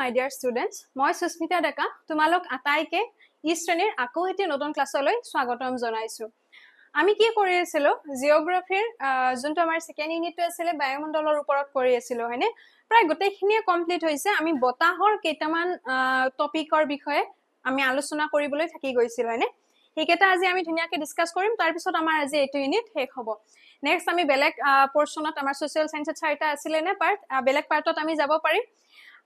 my dear students, মই সুস্মিতা ডেকা তোমালোক আটাইকে ই শ্ৰেণীৰ আকৌ এটি নতুন ক্লাছলৈ স্বাগতম জনাইছো। আমি কি কৰি আছিলো জিওগ্ৰাফিৰ যোনটো আমাৰ সেকেন্ড ইউনিটটো আছিল বায়ুমণ্ডলৰ ওপৰত কৰি আছিলো হয়নে প্ৰায় গোটেইখিনিয়ে কমপ্লিট হৈছে আমি বতাহৰ কেইটামান টপিকৰ বিষয়ে আমি আলোচনা কৰিবলৈ থাকি গৈছিল হয়নে এইকেইটা আজি আমি ধুনিয়াকৈ ডিসকাস কৰিম তাৰ পিছত আমাৰ আজি এইটো ইউনিট শেষ হ'ব নেক্সট আমি বেলেগ পোৰশনত আমাৰ সোশ্যাল সায়েন্সত চাৰিটা আছিল নে পাৰ্ট বেলেগ পাৰ্টত আমি যাব পাৰিম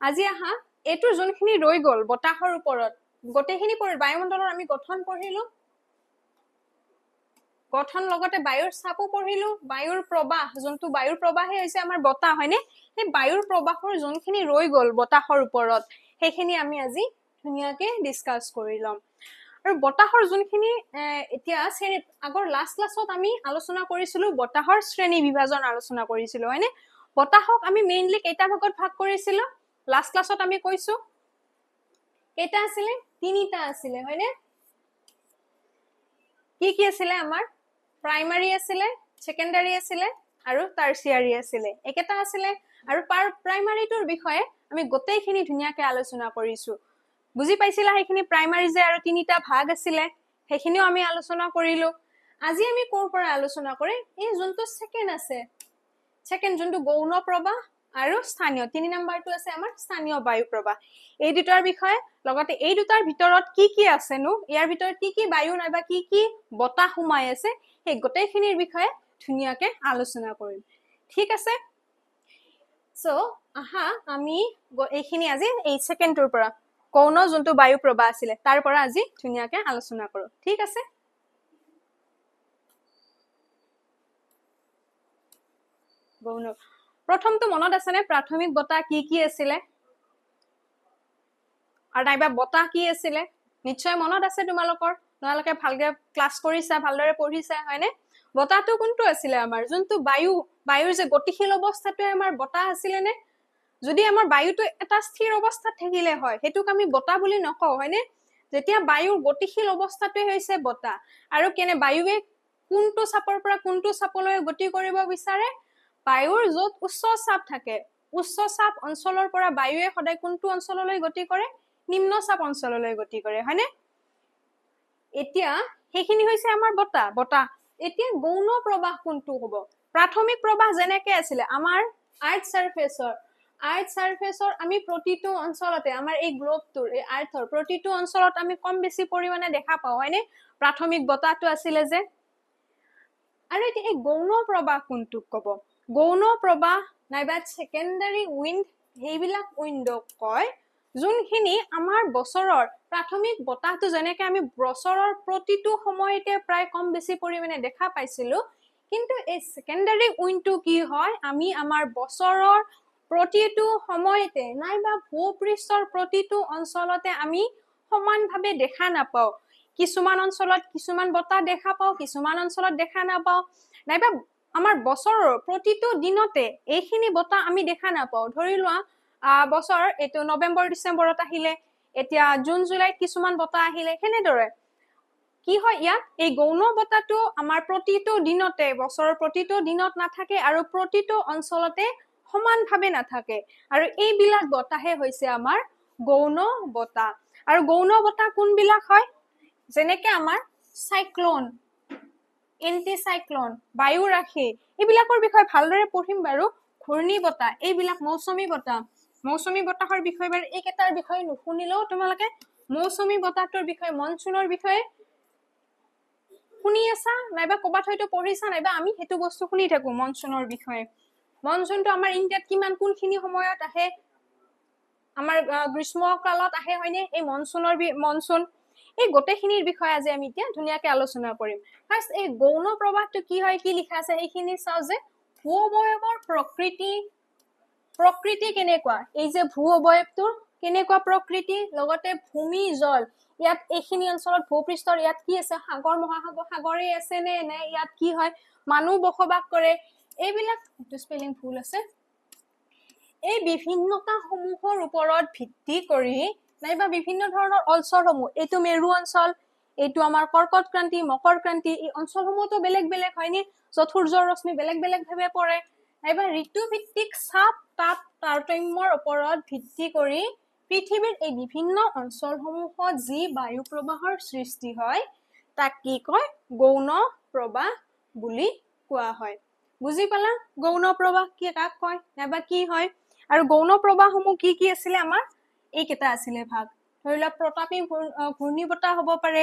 আজি আহা এটো যোনখিনি ৰৈ গল বতাহৰ ওপৰত গোটেইখিনি বায়ুমণ্ডলৰ আমি গঠন পঢ়িলো গঠন লগতে বায়ুৰ চাপো পঢ়িলো বায়ুৰ প্ৰবাহ যোনটো বায়ুৰ প্ৰবাহে হৈছে আমাৰ বতাহ হয়নে এই বায়ুৰ প্ৰবাহৰ যোনখিনি ৰৈ গল বতাহৰ ওপৰত সেইখিনি আমি আজি ধুনিয়াকৈ ডিসকাস কৰি লম আৰু বতাহৰ যোনখিনি এতিয়া আগৰ লাষ্ট ক্লাছত আমি আলোচনা কৰিছিলো বতাহৰ শ্ৰেণী বিভাজন আলোচনা কৰিছিলো হয়নে বতাহক আমি মেইনলি কেইটা ভাগত ভাগ কৰিছিলো লাষ্ট ক্লাছত আমি কৈছো কেইটা আছিল তিনিটা আছিল হয়নে কি আছিল আমাৰ প্ৰাইমাৰী আছিল সেকেন্ডাৰী আছিল আৰু টাৰচিয়াৰী আছিল একেটা আছিল আৰু প্ৰাইমাৰীটোৰ বিষয়ে আমি গোটেইখিনি ধুনিয়াকৈ আলোচনা কৰিছো বুজি পাইছিলা সেইখিনি প্ৰাইমাৰী যে আৰু তিনিটা ভাগ আছিল সেইখিনিও আমি আলোচনা কৰিলো আজি আমি কোৰ পৰা আলোচনা কৰি এই যোনটো সেকেন্ড আছে সেকেন্ড যোনটো গৌণ প্ৰবাহ আৰু স্থানীয় 3 নম্বৰটো আছে আমাৰ স্থানীয় বায়ু প্ৰবাহ এই দুটাৰ বিষয়ে লগতে এই দুটাৰ ভিতৰত কি আছে নো ইয়াৰ ভিতৰত কি বায়ু নাইবা কি বতাহ সোমাই আছে সেই গোটেইখিনিৰ বিষয়ে ধুনিয়াকৈ আলোচনা কৰিম ঠিক আছে সো আহা আমি এইখিনি আজি এই সেকেন্ডৰ পৰা গৌণ যোনটো বায়ু প্ৰবাহ আছিল তাৰ পৰা আজি ধুনিয়াকৈ আলোচনা কৰো ঠিক আছে গৌণ প্ৰথমটো মনত আছে নে প্ৰাথমিক বতাহ কি আছিল আৰু নাইবা বতাহ কি আছিল নিশ্চয় মনত আছে তোমালোকৰ তোমালোকে ভালকে ক্লাস কৰিছা ভালদৰে পঢ়িছা হয়নে বতাহটো কোনটো আছিল আমাৰ যোনটো বায়ুৰ যে গতিশীল অৱস্থাটো আমাৰ বতাহ আছিল নে যদি আমাৰ বায়ুটো এটা স্থিৰ অৱস্থাত থাকিলে হয় হেতুক আমি বতাহ বুলি নকও হয়নে যেতিয়া বায়ুৰ গতিশীল অৱস্থাটো হৈছে বতাহ আৰু কেনে বায়ুৱে কোনটো চাপৰ পৰা কোনটো চাপলৈ গতি কৰিব বিচাৰে বায়ুৰ যত উচ্চ চাপ থাকে উচ্চ চাপ অঞ্চলৰ পৰা বায়ুৱে সদায় কোনটো অঞ্চললৈ গতি কৰে নিম্ন চাপ অঞ্চললৈ গতি কৰে হয়নে এতিয়া হেখিনি হৈছে আমাৰ বতাহ এতিয়া গৌণ প্ৰবাহ কোনটো হ'ব প্ৰাথমিক প্ৰবাহ যেনেকৈ আছিল আমাৰ আৰ্থ সাৰফেসৰ আমি প্ৰতিটো অঞ্চলতে আমাৰ এই গ্লোবটোৰ এই আৰ্থৰ প্ৰতিটো অঞ্চলত আমি কম বেছি পৰিমাণে দেখা পাও হয়নে প্ৰাথমিক বতাহটো আছিল যে আৰু এই গৌণ প্ৰবাহ কোনটো ক'ব গৌণ প্ৰবাহ নাইবা সেকেন্ডাৰী উইন্ড হেইবিলাক উইন্ডক কয় যোনখিনি আমাৰ বছৰৰ প্ৰাথমিক বতাহটো যেনেকৈ আমি বছৰৰ প্ৰতিটো সময়তে প্ৰায় কম বেছি পৰিমাণে দেখা পাইছিলো কিন্তু এই সেকেন্ডাৰী উইন্ডটো কি হয় আমি আমাৰ বছৰৰ প্ৰতিটো সময়তে নাইবা ভূপৃষ্ঠৰ প্ৰতিটো অঞ্চলতে আমি সমানভাৱে দেখা নাপাও কিছুমান অঞ্চলত কিছুমান বতাহ দেখা পাও কিছুমান অঞ্চলত দেখা নাপাও নাইবা আমাৰ বছৰৰ প্ৰতিটো দিনতে এইখিনি বতাহ আমি দেখা নাপাও ধৰি লোৱা বছৰ এটো নৱেম্বৰ ডিসেম্বৰত আহিলে এতিয়া জুন জুলাইত কিছুমান বতাহ আহিলে হেনেদৰে কি হয় ইয়াত এই গৌণ বতাহটো আমাৰ প্ৰতিটো দিনতে বছৰৰ প্ৰতিটো দিনত নাথাকে আৰু প্ৰতিটো অঞ্চলতে সমানভাৱে নাথাকে আৰু এই বিলাক বতাহে হৈছে আমাৰ গৌণ বতাহ আৰু গৌণ বতাহ কোনবিলাক হয় যেনেকৈ আমাৰ সাইক্লোন এন্টিসাইক্লোন বায়ু ৰাশি এইবিলাকৰ বিষয়ে ভালদৰে পঢ়িম বাৰু ঘূৰ্ণী বতাহ এইবিলাক মৌচুমী বতাহৰ বিষয়ে বাৰু এইকেইটাৰ বিষয়ে নুশুনিলেও তোমালোকে মৌচুমী বতাহটোৰ বিষয়ে মনসুনৰ বিষয়ে শুনি আছা নাইবা কবাত হয়তো পঢ়িছা নাইবা আমি হেতু বস্তু শুনি থাকো মনসুনৰ বিষয়ে মনসুনটো আমাৰ ইণ্ডিয়াত কিমান কোনখিনি সময়ত আহে আমাৰ গ্ৰীষ্মকালত আহে হয়নে এই মনসুন এই গোটেইখিনিৰ বিষয়ে আজি আমি এতিয়া ধুনিয়াকৈ আলোচনা কৰিম ফাৰ্স্ট এই গৌণ প্ৰবাহটো কি হয় কি লিখা আছে এইখিনি চাও যে ভূ-অবয়ৱৰ প্ৰকৃতি কেনেকুৱা এই যে ভূ-অবয়ৱটোৰ কেনেকুৱা প্ৰকৃতি লগতে ভূমি জল ইয়াত এইখিনি অঞ্চলত ভূপৃষ্ঠৰ ইয়াত কি আছে সাগৰ মহাসাগৰ সাগৰে আছে নে ইয়াত কি হয় মানুহ বসবাস কৰে এইবিলাক স্পেলিং ভুল আছে এই বিভিন্নতা সমূহৰ ওপৰত ভিত্তি কৰি নাইবা বিভিন্ন ধৰণৰ অঞ্চলসমূহ এইটো মেৰু অঞ্চল এইটো আমাৰ কৰ্কট ক্ৰান্তি মকৰ ক্ৰান্তি এই অঞ্চলসমূহতো বেলেগ বেলেগ হয়নি যত সূৰ্যৰ ৰশ্মি বেলেগ বেলেগ ভাৱে পৰে নাইবা ঋতু ভিত্তিক চাপ তাপ তাৰতম্যৰ ওপৰত ভিত্তি কৰি পৃথিৱীৰ এই বিভিন্ন অঞ্চলসমূহত যি বায়ু প্ৰবাহৰ সৃষ্টি হয় তাক কি কয় গৌণ প্ৰবাহ বুলি কোৱা হয় বুজি পালা গৌণ প্ৰবাহ কি কাক কয় নাইবা কি হয় আৰু গৌণ প্ৰবাহসমূহ কি আছিলে আমাৰ এইকেইটা আছিলে ভাগ ধৰি লোৱা প্ৰতাপী ঘূৰ্ণীবতাহ হ'ব পাৰে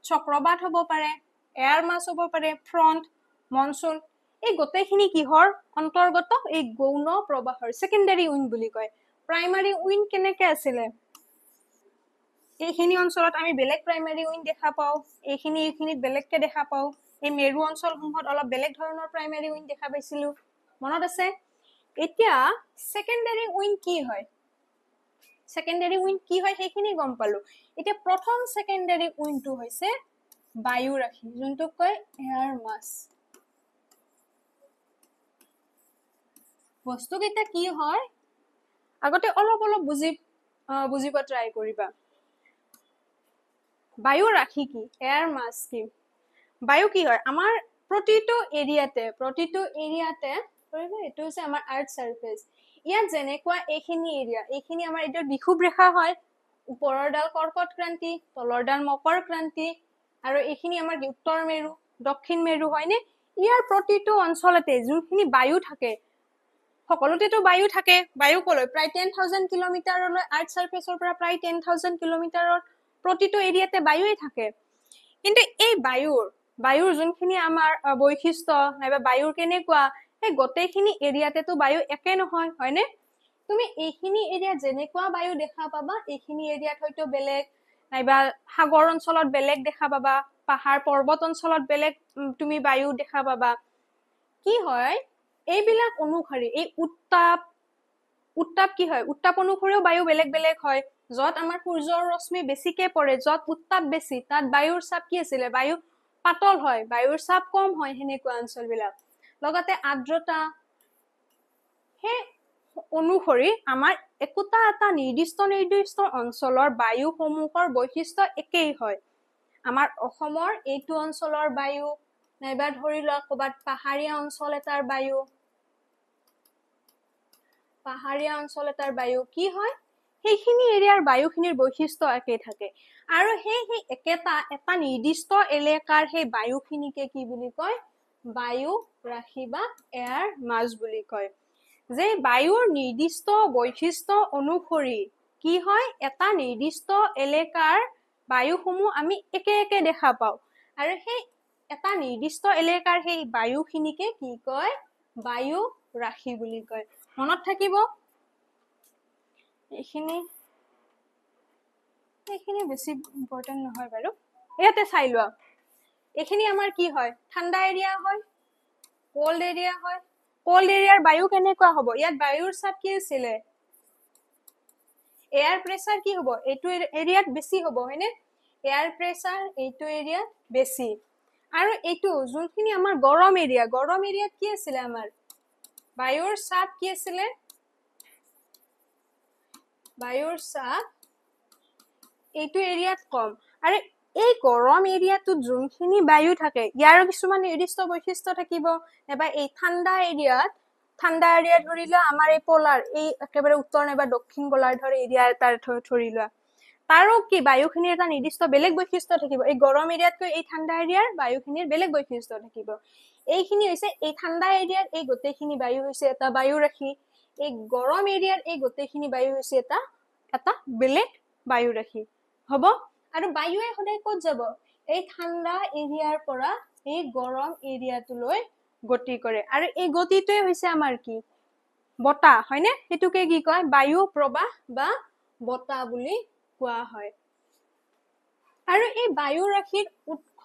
চক্ৰবাত হ'ব পাৰে এয়াৰ মাছ হ'ব পাৰে ফ্ৰণ্ট মনসুন এই গোটেইখিনি কিহৰ অন্তৰ্গত এই গৌণ প্ৰবাহৰ সেকেন্ডাৰী উইণ্ড বুলি কয় প্ৰাইমাৰী উইণ্ড কেনেকে আছিলে এইখিনি অঞ্চলত আমি বেলেগ প্ৰাইমাৰী উইণ্ড দেখা পাওঁ এইখিনিত বেলেগকে দেখা পাওঁ এই মেৰু অঞ্চলসমূহত অলপ বেলেগ ধৰণৰ প্ৰাইমাৰী উইণ্ড দেখা পাইছিলো মনত আছে এতিয়া সেকেন্ডাৰী উইণ্ড কি হয় সেকেন্ডাৰী উইণ্ড কি হয় সেইখিনি গম পালো এতিয়া প্ৰথম সেকেন্ডাৰী উইণ্ডটো হৈছে বায়ু ৰাশি যোনটো কয় এয়াৰ মাছ বস্তু কেইটা কি হয় আগতে অলপ বুজিব ট্ৰাই কৰিবা বায়ু ৰাশি কি এয়াৰ মাছ কি বায়ু কি হয় আমাৰ প্ৰতিটো এৰিয়াতে এইটো হৈছে আমাৰ আৰ্থ সাৰফেস ইয়াত যেনেকুৱা এইখিনি এৰিয়া আমাৰ এইটো বিষুৱ ৰেখা হয় ওপৰৰ ডাল কৰ্কট ক্ৰান্তি তলৰ ডাল মকৰ ক্ৰান্তি আৰু এইখিনি আমাৰ উত্তৰ মেৰু দক্ষিণ মেৰু হয়নে ইয়াৰ প্ৰতিটো অঞ্চলতে যোনখিনি বায়ু থাকে সকলোতেতো বায়ু থাকে বায়ু কলৈ প্ৰায় 10,000 কিলোমিটাৰলৈ আৰ্থ সাৰফেসৰ পৰা প্ৰায় 10,000 কিলোমিটাৰৰ প্ৰতিটো এৰিয়াতে বায়ুই থাকে কিন্তু এই বায়ুৰ যোনখিনি আমাৰ বৈশিষ্ট্য নাইবা বায়ুৰ কেনেকুৱা এই গোটেইখিনি এৰিয়াতেতো বায়ু একে নহয় হয়নে তুমি এইখিনি এৰিয়াত যেনেকুৱা বায়ু দেখা পাবা এইখিনি এৰিয়াত হয়তো বেলেগ নাইবা সাগৰ অঞ্চলত বেলেগ দেখা পাবা পাহাৰ পৰ্বত অঞ্চলত বেলেগ তুমি বায়ু দেখা পাবা কি হয় এইবিলাক অনুসৰি এই উত্তাপ কি হয় উত্তাপ অনুসৰিও বায়ু বেলেগ হয় যত আমাৰ সূৰ্যৰ ৰশ্মি বেছিকে পৰে যত উত্তাপ বেছি তাত বায়ুৰ চাপ কি আছিলে বায়ু পাতল হয় বায়ুৰ চাপ কম হয় হেনেকুৱা অঞ্চল বিলাক লগতে আৰ্দ্ৰতা হে অনুসৰি আমাৰ একোটা এটা নিৰ্দিষ্ট অঞ্চলৰ বায়ু সমূহৰ বৈশিষ্ট্য একেই হয় আমাৰ অসমৰ এইটো অঞ্চলৰ বায়ু নাইবা ধৰি লোৱা কবাত পাহাৰীয়া অঞ্চল এটাৰ বায়ু কি হয় সেইখিনি এৰিয়াৰ বায়ুখিনিৰ বৈশিষ্ট্য একে থাকে আৰু সেই এটা নিৰ্দিষ্ট এলেকাৰ সেই বায়ুখিনিকে কি বুলি কয় বায়ু ৰাশি বা এয়াৰ মাছ বুলি কয় যে বায়ুৰ নিৰ্দিষ্ট বৈশিষ্ট্য অনুসৰি কি হয় এটা নিৰ্দিষ্ট এলেকাৰ বায়ুসমূহ আমি একে দেখা পাওঁ আৰু সেই এটা নিৰ্দিষ্ট এলেকাৰ সেই বায়ুখিনিকে কি কয় বায়ু ৰাশি বুলি কয় মনত থাকিব এইখিনি বেছি ইম্পৰ্টেন্ট নহয় বাৰু ইয়াতে চাই লোৱা এইখিনি আমাৰ কি হয় ঠাণ্ডা এৰিয়া হয় কোল্ড এৰিয়া হয় কোল্ড এৰিয়াৰ বায়ু কেনেকুৱা হ'ব ইয়াত বায়ুৰ চাপ কি আছিলে এয়াৰ প্ৰেসাৰ কি হ'ব এইটো এৰিয়াত বেছি হ'ব হয়নে এয়াৰ প্ৰেসাৰ এইটো এৰিয়াত বেছি আৰু এইটো যোনখিনি আমাৰ গৰম এৰিয়াত কি আছিলে আমাৰ বায়ুৰ চাপ কি আছিলে বায়ুৰ চাপ এইটো এৰিয়াত কম আৰু এই গৰম এৰিয়াটোত যোনখিনি বায়ু থাকে ইয়াৰ কিছুমান নিৰ্দিষ্ট বৈশিষ্ট্য থাকিব নাইবা এই ঠাণ্ডা এৰিয়া ধৰি লোৱা আমাৰ এই পোলাৰ এই একেবাৰে উত্তৰ নাইবা দক্ষিণ গোলাৰ্ধৰ এৰিয়া এটাৰ ধৰি লোৱা তাৰো কি বায়ুখিনিৰ এটা নিৰ্দিষ্ট বেলেগ বৈশিষ্ট্য থাকিব এই গৰম এৰিয়াতকৈ এই ঠাণ্ডা এৰিয়াৰ বায়ুখিনিৰ বেলেগ বৈশিষ্ট্য থাকিব এইখিনি হৈছে এই ঠাণ্ডা এৰিয়াৰ এই গোটেইখিনি বায়ু হৈছে এটা বায়ু ৰাশি এই গৰম এৰিয়াৰ এই গোটেইখিনি বায়ু হৈছে এটা বেলেগ বায়ু ৰাশি হ'ব আৰু বায়ুৱে সদায় ক'ত যাব এই ঠাণ্ডা এৰিয়াৰ পৰা এই গৰম এৰিয়াটোলৈ গতি কৰে আৰু এই গতিটোৱে হৈছে আমাৰ কি বতাহ হয়নে হেতুকে কি কয় বায়ু প্ৰবাহ বা বতাহ বুলি কোৱা হয় আৰু এই বায়ু ৰাশিৰ উৎস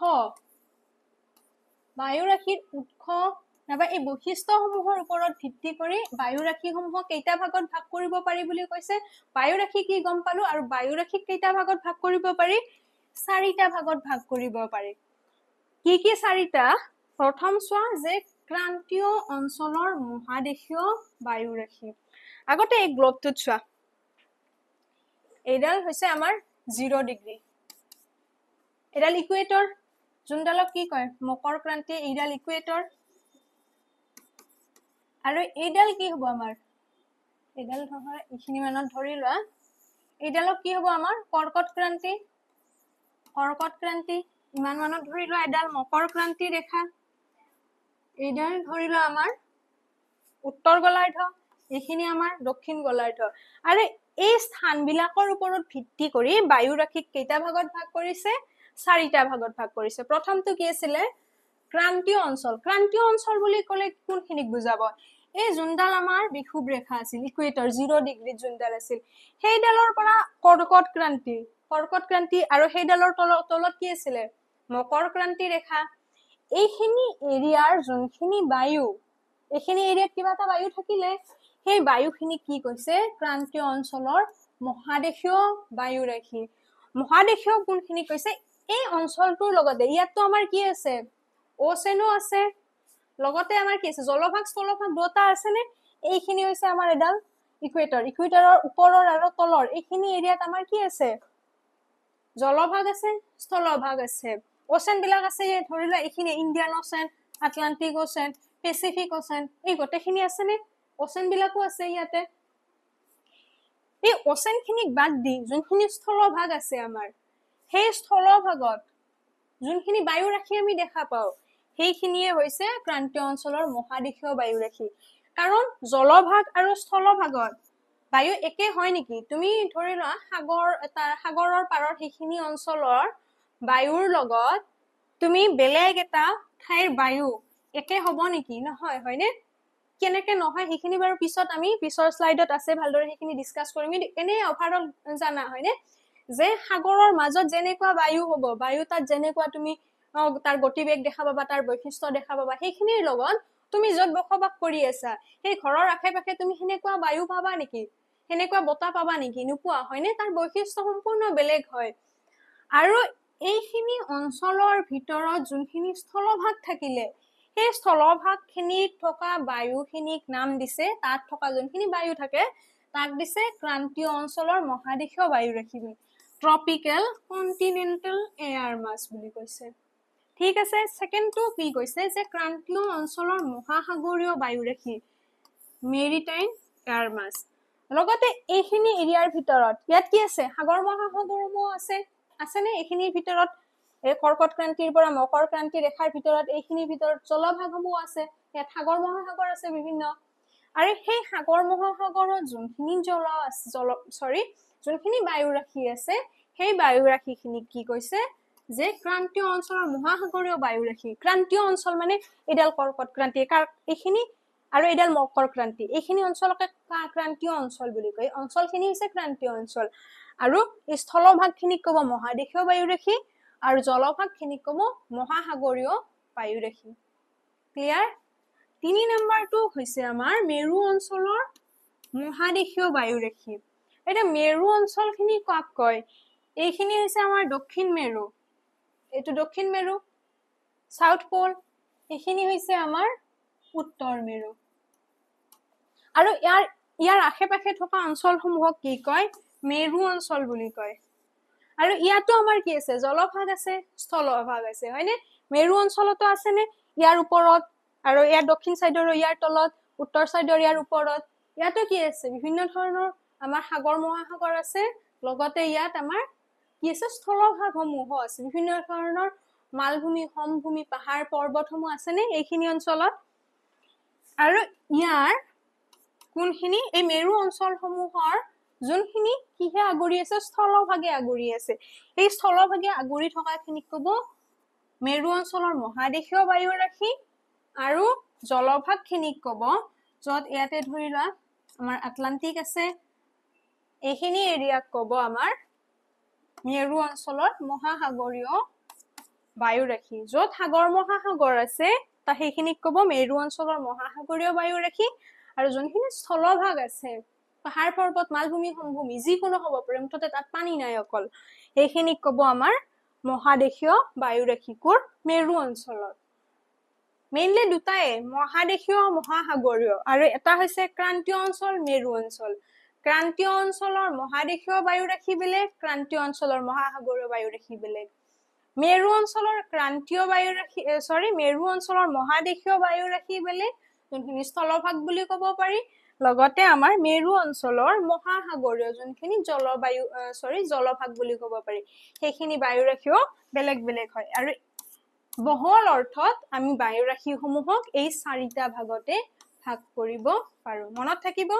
নাইবা এই বৈশিষ্ট্যসমূহৰ ওপৰত ভিত্তি কৰি বায়ু ৰাশিসমূহক কেইটা ভাগত ভাগ কৰিব পাৰি বুলি কৈছে বায়ু ৰাশি কি গম পালো আৰু বায়ু ৰাশিক কেইটা ভাগত ভাগ কৰিব পাৰি 4টা ভাগত ভাগ কৰিব পাৰি কি 4টা প্ৰথম চোৱা যে ক্ৰান্তীয় অঞ্চলৰ মহাদেশীয় বায়ু ৰাশি আগতে এই গ্লোবটোত চোৱা এইডাল হৈছে আমাৰ 0 ডিগ্ৰী এইডাল ইকুৱেটৰ যোনডালক কি কয় মকৰ ক্ৰান্তি এইডাল ইকুৱেটৰ আৰু এইডাল কি হ'ব আমাৰ এইডাল ধৰা এইখিনি মানত ধৰি লোৱা এইডালক কি হব আমাৰ কৰ্কট ক্ৰান্তি ইমান মানত ধৰি লোৱা এডাল মকৰ ক্ৰান্তি ৰেখা এইডাল ধৰি লোৱা আমাৰ উত্তৰ গোলাৰ্ধ এইখিনি আমাৰ দক্ষিণ গোলাৰ্ধ আৰু এই স্থানবিলাকৰ ওপৰত ভিত্তি কৰি বায়ু ৰাশিক কেইটা ভাগত ভাগ কৰিছে 4টা ভাগত ভাগ কৰিছে প্ৰথমটো কি আছিল ক্ৰান্তীয় অঞ্চল বুলি কলে কোনখিনিক বুজাব এই যোনডাল আমাৰ বিষুৱ ৰেখা আছিল ইকুৱেটৰ 0 ডিগ্ৰীত যোনডাল আছিল সেইডালৰ পৰা কৰ্কট ক্ৰান্তি আৰু সেইডালৰ তলত কি আছিল মকৰ ক্ৰান্তি ৰেখা এইখিনি এৰিয়াৰ যোনখিনি বায়ু এইখিনি এৰিয়াত কিবা এটা বায়ু থাকিলে সেই বায়ুখিনি কি কৈছে ক্ৰান্তীয় অঞ্চলৰ মহাদেশীয় বায়ু ৰাশি মহাদেশীয় কোনখিনি কৈছে এই অঞ্চলটোৰ লগতে ইয়াতো আমাৰ কি আছে ওচেনো আছে লগতে আমাৰ কি আছে জলভাগ স্থলভাগ দুটা আছে নে এইখিনি হৈছে আমাৰ এডাল ইকুৱেটৰৰ ওপৰৰ আৰু তলৰ এইখিনি এৰিয়াত আমাৰ কি আছে জলভাগ আছে স্থলভাগ আছে ওচেন বিলাক আছে ধৰি লোৱা এইখিনি ইণ্ডিয়ান ওচেন আটলান্টিক ওচেন পেচিফিক ওচেন এই গোটেইখিনি আছে নে ওচেন বিলাকো আছে ইয়াতে এই ওচেন খিনিক বাদ দি যোনখিনি স্থলভাগ আছে আমাৰ সেই স্থলভাগত যোনখিনি বায়ু ৰাশি আমি দেখা পাও সেইখিনিয়ে হৈছে ক্ৰান্তীয় অঞ্চলৰ মহাদেশীয় বায়ু ৰাশি কাৰণ জলভাগ আৰু স্থলভাগত বায়ু একে হয় নেকি তুমি ধৰি লোৱা সাগৰৰ পাৰৰ সেইখিনি অঞ্চলৰ বায়ুৰ লগত তুমি বেলেগ এটা ঠাইৰ বায়ু একে হ'ব নেকি নহয় হয়নে কেনেকে নহয় সেইখিনি বাৰু পিছত আমি পিছৰ স্লাইডত আছে ভালদৰে সেইখিনি ডিসকাস কৰিম এনে অভাৰঅল জানা হয়নে যে সাগৰৰ মাজত যেনেকুৱা বায়ু হ'ব বায়ু তাত যেনেকুৱা তুমি তাৰ গতিবেগ দেখা পাবা তাৰ বৈশিষ্ট্য দেখা পাবা সেইখিনিৰ লগত তুমি যত বসবাস কৰি আছা সেই ঘৰৰ আশে-পাশে তুমি হেনেকুৱা বায়ু পাবা নেকি হেনেকুৱা বতাহ পাবা নেকি নোপোৱা হয়নে তাৰ বৈশিষ্ট্য সম্পূৰ্ণ বেলেগ হয় আৰু এইখিনি অঞ্চলৰ ভিতৰত যোনখিনি স্থলভাগ থাকিলে সেই স্থলভাগখিনিত থকা বায়ুখিনিক নাম দিছে তাত থকা যোনখিনি বায়ু থাকে তাক দিছে ক্ৰান্তীয় অঞ্চলৰ মহাদেশীয় বায়ু ৰাশি ট্ৰপিক্যাল কন্টিনেন্টাল এয়াৰ মাছ বুলি কৈছে ঠিক আছে সেকেন্ডটো কি কৈছে যে ক্ৰান্তীয় অঞ্চলৰ মহাসাগৰীয় বায়ু ৰাশি মেৰিটাইম এয়াৰ মাছ লগতে এইখিনি এৰিয়াৰ ভিতৰত ইয়াত কি আছে সাগৰ মহাসাগৰমো আছে নে এইখিনিৰ ভিতৰত এই কৰ্কট ক্ৰান্তিৰ পৰা মকৰ ক্ৰান্তি ৰেখাৰ ভিতৰত এইখিনিৰ ভিতৰত জলভাগমো আছে ইয়াত সাগৰ মহাসাগৰ আছে বিভিন্ন আৰু সেই সাগৰ মহাসাগৰৰ যোনখিনি যোনখিনি বায়ু ৰাশি আছে সেই বায়ু ৰাশিখিনি কি কৈছে যে ক্ৰান্তীয় অঞ্চলৰ মহাসাগৰীয় বায়ু ৰাশি ক্ৰান্তীয় অঞ্চল মানে এডাল কৰ্কট ক্ৰান্তি এইখিনি আৰু এডাল মকৰ ক্ৰান্তি এইখিনি অঞ্চলকে ক্ৰান্তীয় অঞ্চল বুলি কয় অঞ্চলখিনি হৈছে ক্ৰান্তীয় অঞ্চল আৰু স্থলভাগখিনিক কব মহাদেশীয় বায়ু ৰাশি আৰু জলভাগখিনিক কব মহাসাগৰীয় বায়ু ৰাশি ক্লিয়াৰ 3 নম্বৰটো হৈছে আমাৰ মেৰু অঞ্চলৰ মহাদেশীয় বায়ু ৰাশি এটা মেৰু অঞ্চলখিনি কাক কয় এইখিনি হৈছে আমাৰ দক্ষিণ মেৰু এটো দক্ষিণ মেৰু সাউথ পোল এইখিনি হৈছে আমাৰ উত্তৰ মেৰু আৰু ইয়াৰ আশে-পাশে থকা অঞ্চলসমূহক কি কয় মেৰু অঞ্চল বুলি কয় আৰু ইয়াতো আমাৰ কি আছে জলভাগ আছে স্থলভাগ আছে হয়নে মেৰু অঞ্চলতো আছে নে ইয়াৰ ওপৰত আৰু ইয়াৰ দক্ষিণ সাইডৰ ইয়াৰ তলত উত্তৰ সাইডৰ ইয়াৰ ওপৰত ইয়াতো কি আছে বিভিন্ন ধৰণৰ আমাৰ সাগৰ মহাসাগৰ আছে লগতে ইয়াত আমাৰ কি আছে স্থলভাগসমূহ আছে বিভিন্ন ধৰণৰ মালভূমি সমভূমি পাহাৰ পৰ্বতসমূহ আছে নে এইখিনি অঞ্চলত আৰু ইয়াৰ কোনখিনি এই মেৰু অঞ্চলসমূহৰ যোনখিনি কিহে আগুৰি আছে স্থলভাগে আগুৰি আছে এই স্থলভাগে আগুৰি থকাখিনিক কব মেৰু অঞ্চলৰ মহাদেশীয় বায়ু ৰাশি আৰু জলভাগখিনিক কব যত ইয়াতে ধৰিলা আমাৰ আটলান্টিক আছে এইখিনি এৰিয়াক কব আমাৰ মেৰু অঞ্চলৰ মহাসাগৰীয় বায়ু ৰাশি যত সাগৰ মহাসাগৰ আছে তা সেইখিনিক কব মেৰু অঞ্চলৰ মহাসাগৰীয় বায়ু ৰাশি আৰু যোনখিনি স্থলভাগ আছে পাহাৰ পৰ্বত মালভূমি সমভূমি যিকোনো হ'ব পাৰে মুঠতে তাত পানী নাই অকল এইখিনিক কব আমাৰ মহাদেশীয় বায়ু ৰাশিকুৰ মেৰু অঞ্চলৰ মেইনলি দুটাই মহাদেশীয় মহাসাগৰীয় আৰু এটা হৈছে ক্ৰান্তীয় অঞ্চল মেৰু অঞ্চল ক্ৰান্তীয় অঞ্চলৰ মহাদেশীয় বায়ু ৰাশি বেলেগ ক্ৰান্তীয় অঞ্চলৰ মহাসাগৰীয় বায়ু ৰাশি বেলেগ মেৰু অঞ্চলৰ ক্ৰান্তীয় বায়ু ৰাশি মেৰু অঞ্চলৰ মহাদেশীয় বায়ু ৰাশি বেলেগ যোনখিনি স্থলভাগ বুলি ক'ব পাৰি লগতে আমাৰ মেৰু অঞ্চলৰ মহাসাগৰীয় যোনখিনি জলবায়ু জলভাগ বুলি ক'ব পাৰি সেইখিনি বায়ু ৰাশিও বেলেগ বেলেগ হয় আৰু বহল অৰ্থত আমি বায়ু ৰাশিসমূহক এই 4টা ভাগতে ভাগ কৰিব পাৰো মনত থাকিব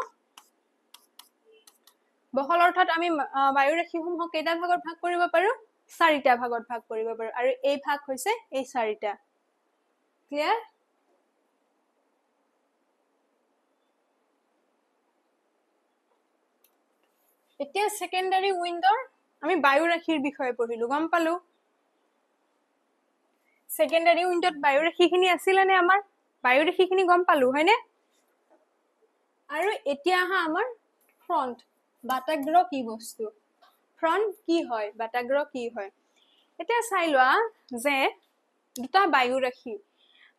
বহল অৰ্থত আমি বায়ু ৰাশিসমূহক কেইটা ভাগত ভাগ কৰিব পাৰো 4টা ভাগত ভাগ কৰিব পাৰো আৰু এই ভাগ হৈছে এই 4টা ক্লিয়াৰ এতিয়া সেকেন্ডাৰী উইন্ডৰ আমি বায়ু ৰাশিৰ বিষয়ে পঢ়িলো গম পালো সেকেন্ডাৰী উইন্ডত বায়ু ৰাশিখিনি আছিলে নে আমাৰ বায়ু ৰাশিখিনি গম পালো হয়নে আৰু এতিয়া আহা আমাৰ ফ্ৰন্ট বাতাগ্ৰহ কি বস্তু ফ্ৰন্ট কি হয় বাতাগ্ৰহ কি হয় এতিয়া চাই লোৱা যে দুটা বায়ু ৰাশি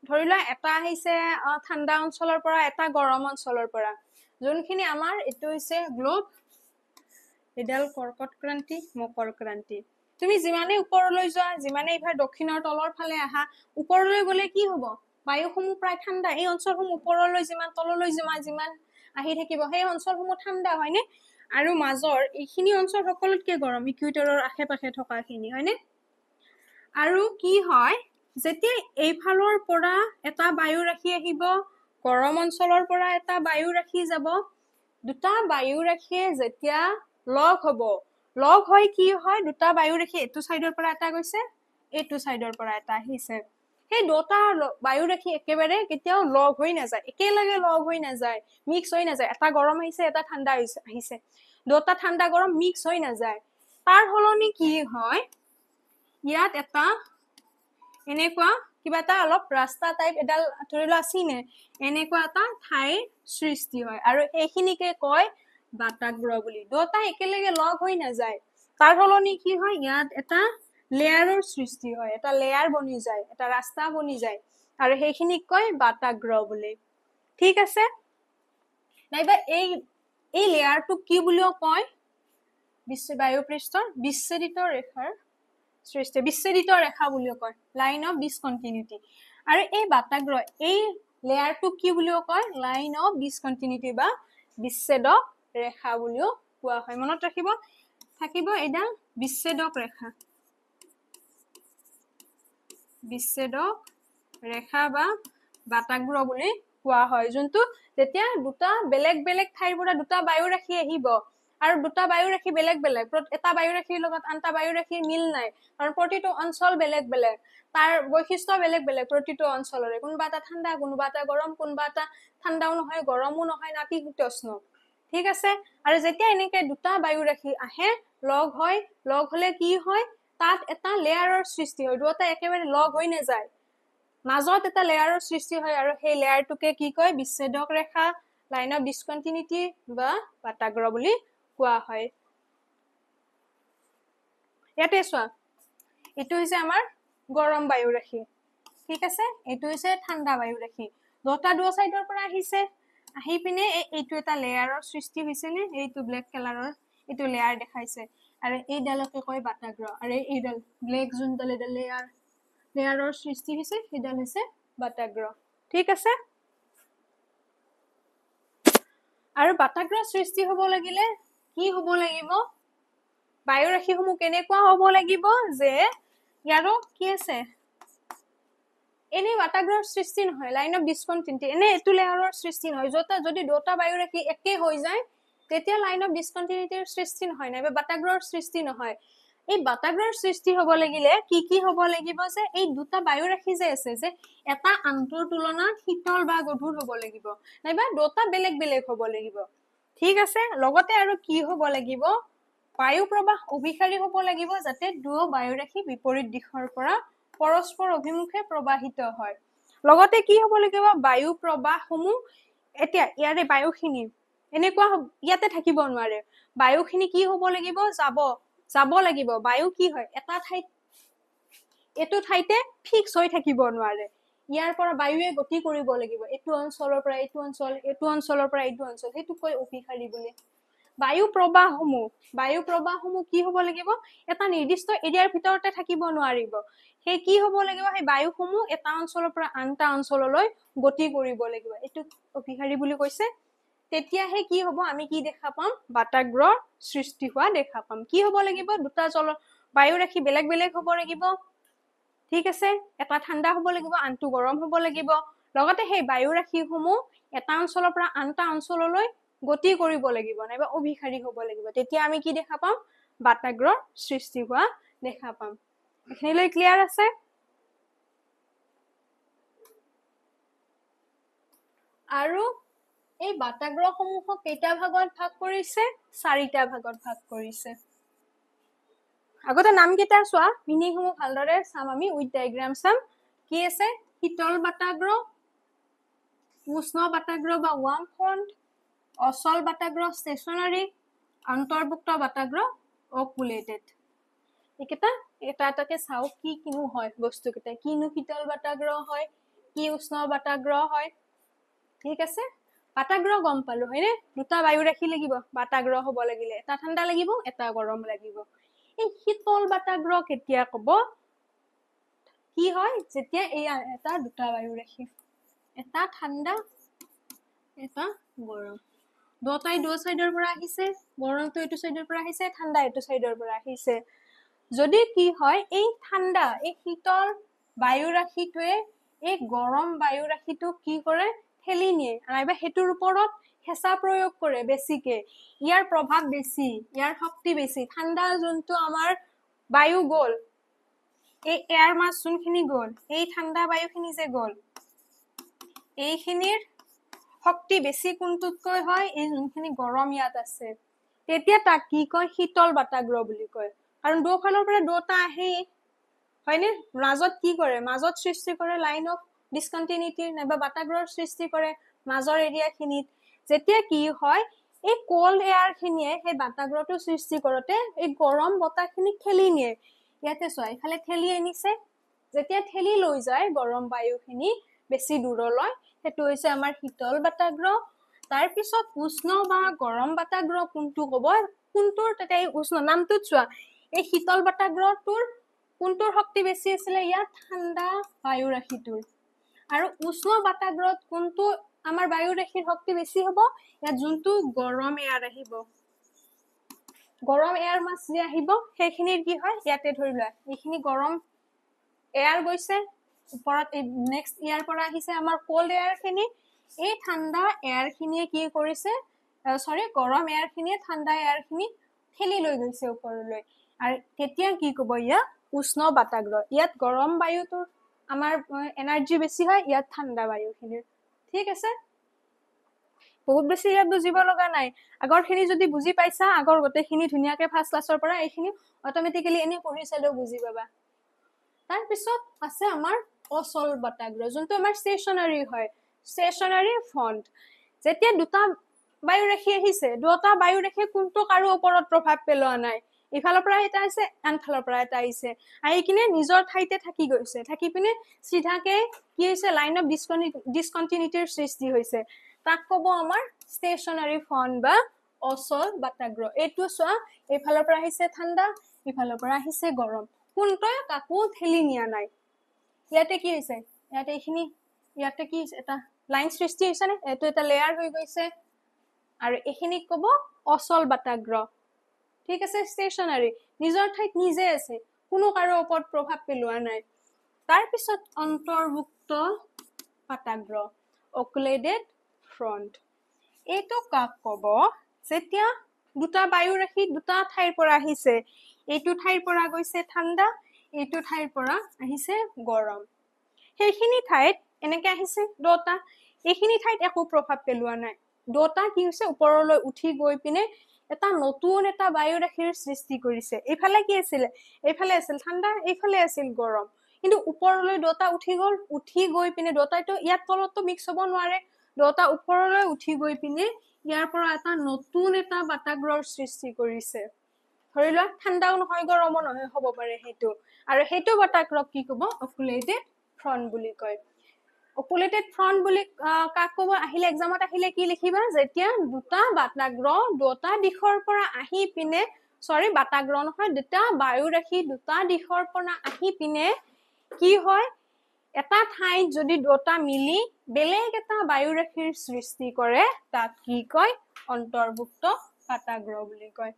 ধৰিলা এটা আহিছে ঠাণ্ডা অঞ্চলৰ পৰা এটা গৰম অঞ্চলৰ পৰা যোনখিনি আমাৰ এটো হৈছে গ্লোব এডাল কৰ্কট ক্ৰান্তি মকৰ ক্ৰান্তি তুমি যিমানে ওপৰলৈ যোৱা যিমানে ইভাৰ দক্ষিণৰ তলৰ ফালে আহা ওপৰলৈ গলে কি হ'ব বায়ুসমূহ প্ৰায় ঠাণ্ডা এই অঞ্চলসমূহ ওপৰলৈ যিমান তললৈ যিমান আহি থাকিব সেই অঞ্চলসমূহ ঠাণ্ডা হয়নে আৰু মাজৰ এইখিনি অঞ্চল সকলোতকৈ গৰম ইকুৱেটৰৰ আশে-পাশে থকাখিনি হয়নে আৰু কি হয় যেতিয়া এইফালৰ পৰা এটা বায়ু ৰাশি আহিব গৰম অঞ্চলৰ পৰা এটা বায়ু ৰাশি যাব দুটা বায়ু ৰাশিয়ে যেতিয়া লগ হ'ব লগ হয় কি হয় দুটা বায়ু ৰাশি এটো সাইডৰ পৰা এটা গৈছে এটো সাইডৰ পৰা এটা আহিছে সেই দুটা বায়ু ৰাশি একেবাৰে কেতিয়াও লগ হৈ নাযায় একেলগে লগ হৈ নাযায় মিক্স হৈ নাযায় এটা গৰম আহিছে এটা ঠাণ্ডা আহিছে দুটা ঠাণ্ডা গৰম মিক্স হৈ নাযায় তাৰ হলনি কি হয় ইয়াত এটা এনেকুৱা কিবা এটা অলপ ৰাস্তা টাইপ এডাল ধৰিলা আছিনে এনেকুৱা এটা ঠাই সৃষ্টি হয় আৰু এইখিনিকে কয় বাতাগ্ৰহ বুলি দুটা একেলগে লগ হৈ নাযায় তাৰ হলনি কি হয় ইয়াত এটা লেয়াৰৰ সৃষ্টি হয় এটা লেয়াৰ বনি যায় এটা ৰাস্তা বনি যায় আৰু সেইখিনিক কয় বাতাগ্ৰহ বুলি ঠিক আছে নাইবা এই লেয়াৰটো কি বুলিও কয় বায়ু পৃষ্ঠৰ বিচ্ছেদিত ৰেখাৰ সৃষ্টি বিচ্ছেদিত ৰেখা বুলিও কয় লাইন অফ ডিসকন্টিনিউটি আৰু এই বাতাগ্ৰহ এই লেয়াৰটো কি বুলিও কয় লাইন অফ ডিসকন্টিনিউটি বা বিচ্ছেদক ৰেখা বুলিও কোৱা হয় মনত ৰাখিব থাকিব এডাল বিচ্ছেদক ৰেখা বিচ্ছেদক ৰেখা বা বাতাগ্ৰহ বুলি কোৱা হয় যোনটো যেতিয়া দুটা বেলেগ বেলেগ ঠাইৰ পৰা দুটা বায়ু ৰাশি আহিব আৰু দুটা বায়ু ৰাশি বেলেগ বেলেগ এটা বায়ু ৰাশিৰ লগত আনটা বায়ু ৰাশিৰ মিল নাই কাৰণ প্ৰতিটো অঞ্চল বেলেগ বেলেগ তাৰ বৈশিষ্ট্য বেলেগ বেলেগ প্ৰতিটো অঞ্চলৰে কোনবা এটা ঠাণ্ডা কোনবা এটা গৰম কোনবা এটা ঠাণ্ডাও নহয় গৰমও নহয় নাতিশীতোষ্ণ ঠিক আছে আৰু যেতিয়া এনেকে দুটা বায়ু ৰাশি আহে লগ হলে কি হয় তাত এটা লেয়াৰৰ সৃষ্টি হয় দুটা একেবাৰে লগ হৈ নাযায় মাজত এটা লেয়াৰৰ সৃষ্টি হয় আৰু সেই লেয়াৰটোকে কি কয় বিচ্ছেদক ৰেখা লাইন অফ ডিসকন্টিনিউটি বা বাতাগ্ৰহ বুলি কোৱা হয় ইয়াতে চোৱা এটো হৈছে আমাৰ গৰম বায়ু ৰাশি ঠিক আছে এটো হৈছে ঠাণ্ডা বায়ু ৰাশি দুটা দুটা সাইডৰ পৰা আহিছে আহি পিনে এইটো এটা লেয়াৰৰ সৃষ্টি হৈছে নে এইটো ব্ল্যাক কালাৰৰ এইটো লেয়াৰ দেখাইছে আৰু এই ডালকে কয় বাতাগ্ৰহ আৰু এইডাল ব্ল্যাক যোনডাল এটা লেয়াৰৰ সৃষ্টি হৈছে সেইডাল হৈছে বাতাগ্ৰহ ঠিক আছে আৰু বাতাগ্ৰহ সৃষ্টি হ'ব লাগিলে কি হ'ব লাগিব বায়ু ৰাশিসমূহ কেনেকুৱা হ'ব লাগিব যে ইয়াৰো কি আছে এনে বাতাগ্ৰহৰ সৃষ্টি নহয় লাইন অফ ডিসকন্টিনিউটি এনে এটো লেয়াৰৰ সৃষ্টি নহয় যদি দুটা বায়ু ৰাশি একে হৈ যায় তেতিয়া লাইন অফ ডিসকন্টিনিউটিৰ সৃষ্টি নহয় নাইবা বাতাগ্ৰহৰ সৃষ্টি নহয় এই বাতাগ্ৰহৰ সৃষ্টি হ'ব লাগিলে কি হ'ব লাগিব যে এই দুটা বায়ু ৰাশি যে আছে যে এটা আনটোৰ তুলনাত শীতল বা গধুৰ হ'ব লাগিব নাইবা দুটা বেলেগ বেলেগ হ'ব লাগিব ঠিক আছে লগতে আৰু কি হ'ব লাগিব বায়ু প্ৰবাহ অভিসাৰী হ'ব লাগিব যাতে দুয়ো বায়ু ৰাশি বিপৰীত দিশৰ পৰা পৰস্পৰ অভিমুখে প্ৰবাহিত হয় লগতে কি হ'ব লাগিব বায়ু প্ৰবাহসমূহ এতিয়া ইয়াৰে বায়ুখিনি এনেকুৱা ইয়াতে থাকিব নোৱাৰে বায়ুখিনি কি হ'ব লাগিব যাব লাগিব বায়ু কি হয় এটা ঠাইত এটো ঠাইতে ফিক্স হৈ থাকিব নোৱাৰে ইয়াৰ পৰা বায়ুৱে গতি কৰিব লাগিব এটো অঞ্চলৰ পৰা এটো অঞ্চল এটো অঞ্চলৰ পৰা এটো অঞ্চল হেতু কয় অভিসাৰী বুলি বায়ু প্ৰবাহসমূহ কি হ'ব লাগিব এটা নিৰ্দিষ্ট এৰিয়াৰ ভিতৰতে থাকিব নোৱাৰিব হে কি হ'ব লাগিব হে বায়ুসমূহ এটা অঞ্চলৰ পৰা আনটা অঞ্চললৈ গতি কৰিব লাগিব এটো অভিসাৰী বুলি কৈছে তেতিয়াহে কি হ'ব আমি কি দেখা পাম বাতাগ্ৰৰ সৃষ্টি হোৱা দেখা পাম কি হ'ব লাগিব দুটা জল বায়ু ৰাশি বেলেগ বেলেগ হ'ব লাগিব ঠিক আছে এটা ঠাণ্ডা হ'ব লাগিব আনটো গৰম হ'ব লাগিব লগতে সেই বায়ু ৰাশিসমূহ এটা অঞ্চলৰ পৰা আনটা অঞ্চললৈ গতি কৰিব লাগিব নাইবা অভিসাৰী হ'ব লাগিব তেতিয়া আমি কি দেখা পাম বাতাগ্ৰৰ সৃষ্টি হোৱা দেখা পাম এখিনিলৈ ক্লিয়াৰ আছে আৰু এই বাতাগ্ৰহসমূহক কেইটা ভাগত ভাগ কৰিছে চাৰিটা ভাগত ভাগ কৰিছে আগতে নাম কেইটা চোৱা মিনিংসমূহ ভালদৰে চাম আমি উইথ ডায়াগ্ৰাম চাম কি আছে শীতল বাতাগ্ৰহ উষ্ণ বাতাগ্ৰহ বা ৱাৰ্ম ফ্ৰণ্ট অচল বাতাগ্ৰহ ষ্টেচনাৰী অন্তৰ্ভুক্ত বাতাগ্ৰহ অকুলেটেড একেটা এটা এটাকে চাও কি কিনো হয় বস্তু কেইটা কিনো শীতল বাতাগ্ৰহ হয় কি উষ্ণ বাতাগ্ৰহ হয় ঠিক আছে বাতাগ্ৰহ গম পালো হয়নে দুটা বায়ু ৰাখি লাগিব বাতাগ্ৰহ হ'ব লাগিলে এটা ঠাণ্ডা লাগিব এটা গৰম লাগিব এই শীতল বাতাগ্ৰহ কেতিয়া কব কি হয় যেতিয়া এই এটা দুটা বায়ু ৰাখি এটা ঠাণ্ডা এটা গৰম দুটাই দুটা সাইডৰ পৰা আহিছে গৰমটো এইটো সাইডৰ পৰা আহিছে ঠাণ্ডা এইটো সাইডৰ পৰা আহিছে যদি কি হয় এই ঠাণ্ডা এই শীতল বায়ু ৰাশিটোৱে এই গৰম বায়ু ৰাশিটো কি কৰে ঠেলি নিয়ে নাইবা হেতুৰ ওপৰত হেঁচা প্ৰয়োগ কৰে বেছিকে ইয়াৰ প্ৰভাৱ বেছি ইয়াৰ শক্তি বেছি ঠাণ্ডা যোনটো আমাৰ বায়ু গল এই এয়াৰ মাছ যোনখিনি গল এই ঠাণ্ডা বায়ুখিনি যে গল এইখিনিৰ শক্তি বেছি কোনটোতকৈ হয় এই যোনখিনি গৰম ইয়াত আছে তেতিয়া তাক কি কয় শীতল বাতাগ্ৰহ বুলি কয় কাৰণ দুফালৰ পৰা দুটা আহে হয়নে মাজত কি কৰে মাজত সৃষ্টি কৰে লাইন অফ ডিসকন্টিনিউটি নাইবা বাতাগ্ৰহৰ সৃষ্টি কৰে মাজৰ এৰিয়াখিনিত যেতিয়া কি হয় এই কোল্ড এয়াৰ খিনিয়ে সেই বাতাগ্ৰহটো সৃষ্টি কৰোতে এই গৰম বতাহখিনি ঠেলি নিয়ে ইয়াতে চোৱা ইফালে ঠেলি আনিছে যেতিয়া ঠেলি লৈ যায় গৰম বায়ুখিনি বেছি দূৰলৈ সেইটো হৈছে আমাৰ শীতল বাতাগ্ৰহ তাৰ পিছত উষ্ণ বা গৰম বাতাগ্ৰহ কোনটো কব কোনটোৰ তাতে এই উষ্ণ নামটোত চোৱা এই শীতল বাতাগ্ৰহটোৰ কোনটোৰ শক্তি বেছি আছিলে ইয়াত ঠাণ্ডা বায়ু ৰাশিটোৰ আৰু উষ্ণ বাতাগ্ৰহত কোনটো আমাৰ বায়ু ৰাশিৰ শক্তি বেছি হ'ব ইয়াত যোনটো গৰম এয়াৰ আহিব গৰম এয়াৰ মাছ যে আহিব সেইখিনিৰ কি হয় ইয়াতে ধৰি লোৱা এইখিনি গৰম এয়াৰ গৈছে ওপৰত এই নেক্সট ইয়াৰ পৰা আহিছে আমাৰ কোল্ড এয়াৰ খিনি এই ঠাণ্ডা এয়াৰ খিনিয়ে কি কৰিছে সৰি গৰম এয়াৰ খিনিয়ে ঠাণ্ডা এয়াৰ খিনি ঠেলি লৈ গৈছে ওপৰলৈ আৰু তেতিয়া কি কব ইয়া উষ্ণ বাতাগ্ৰহ ইয়াত গৰম বায়ুটোৰ আমাৰ এনাৰ্জি বেছি হয় ইয়াত ঠাণ্ডা বায়ুখিনিৰ ঠিক আছে বহুত বেছি ইয়াত বুজিব লগা নাই আগৰ খিনি যদি বুজি পাইছা আগৰ গোটেইখিনি ধুনীয়াকে ফাৰ্ষ্ট ক্লাছৰ পৰা এইখিনি অটোমেটিক্যালি এনে পঢ়ি চালেও বুজি পাবা তাৰ পিছত আছে আমাৰ অচল বাতাগ্ৰহ যোনটো আমাৰ ষ্টেচনাৰী হয় ষ্টেচনাৰী ফ্ৰণ্ট যেতিয়া দুটা বায়ু ৰাশি আহিছে দুটা বায়ু ৰাশি কোনটো কাৰো ওপৰত প্ৰভাৱ পেলোৱা নাই ইফালৰ পৰা এটা আছে আনফালৰ পৰা এটা আহিছে আহি কিনে নিজৰ ঠাইতে থাকি গৈছে থাকি পিনে সিধাকে কি হৈছে লাইন অফ ডিসকন্টিনিউটিৰ সৃষ্টি হৈছে তাক কব আমাৰ ষ্টেচনাৰী ফ্ৰণ্ট বা অচল বাতাগ্ৰহ এইটো চোৱা এইফালৰ পৰা আহিছে ঠাণ্ডা ইফালৰ পৰা আহিছে গৰম কোনটোৱে কাকো ঠেলি নিয়া নাই ইয়াতে কি হৈছে ইয়াতে এইখিনি ইয়াতে কি এটা লাইন সৃষ্টি হৈছে নে এইটো এটা লেয়াৰ হৈ গৈছে আৰু এইখিনিক কব অচল বাতাগ্ৰহ ঠিক আছে ষ্টেচনাৰী নিজৰ ঠাইত নিজে আছে কোনো কাৰো ওপৰত প্ৰভাৱ পেলোৱা নাই তাৰ পিছত অন্তৰ্ভুক্ত বাতাগ্ৰহ অকুলেটেড ফ্ৰণ্ট এইটো কাক কব যেতিয়া দুটা বায়ু ৰাশি দুটা ঠাইৰ পৰা আহিছে এইটো ঠাইৰ পৰা গৈছে ঠাণ্ডা এইটো ঠাইৰ পৰা আহিছে গৰম সেইখিনি ঠাইত এনেকে আহিছে দুটা এইখিনি ঠাইত একো প্ৰভাৱ পেলোৱা নাই দুটা কি হৈছে ওপৰলৈ উঠি গৈ পিনে এটা নতুন এটা বায়ু ৰাশিৰ সৃষ্টি কৰিছে এইফালে কি আছিল এইফালে আছিল ঠাণ্ডা এইফালে আছিল গৰম কিন্তু ওপৰলৈ দুটা উঠি গল উঠি গৈ পিনে দুটাটো ইয়াত তলতো মিক্স হ'ব নোৱাৰে দুটা ওপৰলৈ উঠি গৈ পিনে ইয়াৰ পৰা এটা নতুন এটা বাতাগ্ৰহৰ সৃষ্টি কৰিছে ধৰি লোৱা ঠাণ্ডাও নহয় গৰমো নহয় হ'ব পাৰে সেইটো আৰু সেইটো বাতাগ্ৰহ কি কব অকুলেটেড ফ্ৰণ্ট বুলি কয় অকুলেটেড ফ্ৰণ্ট বুলি কাক কব আহিলে এক্সামত আহিলে কি লিখিবা যেতিয়া দুটা বাতাগ্ৰহ দুটা দিশৰ পৰা আহি পিনে সৰি বাতাগ্ৰহ নহয় দুটা বায়ু ৰাশি দুটা দিশৰ পৰা আহি পিনে কি হয় এটা ঠাইত যদি দুটা মিলি বেলেগ এটা বায়ুৰেখীৰ সৃষ্টি কৰে তাক কি কয় অন্তৰ্ভুক্ত বাতাগ্ৰহ বুলি কয়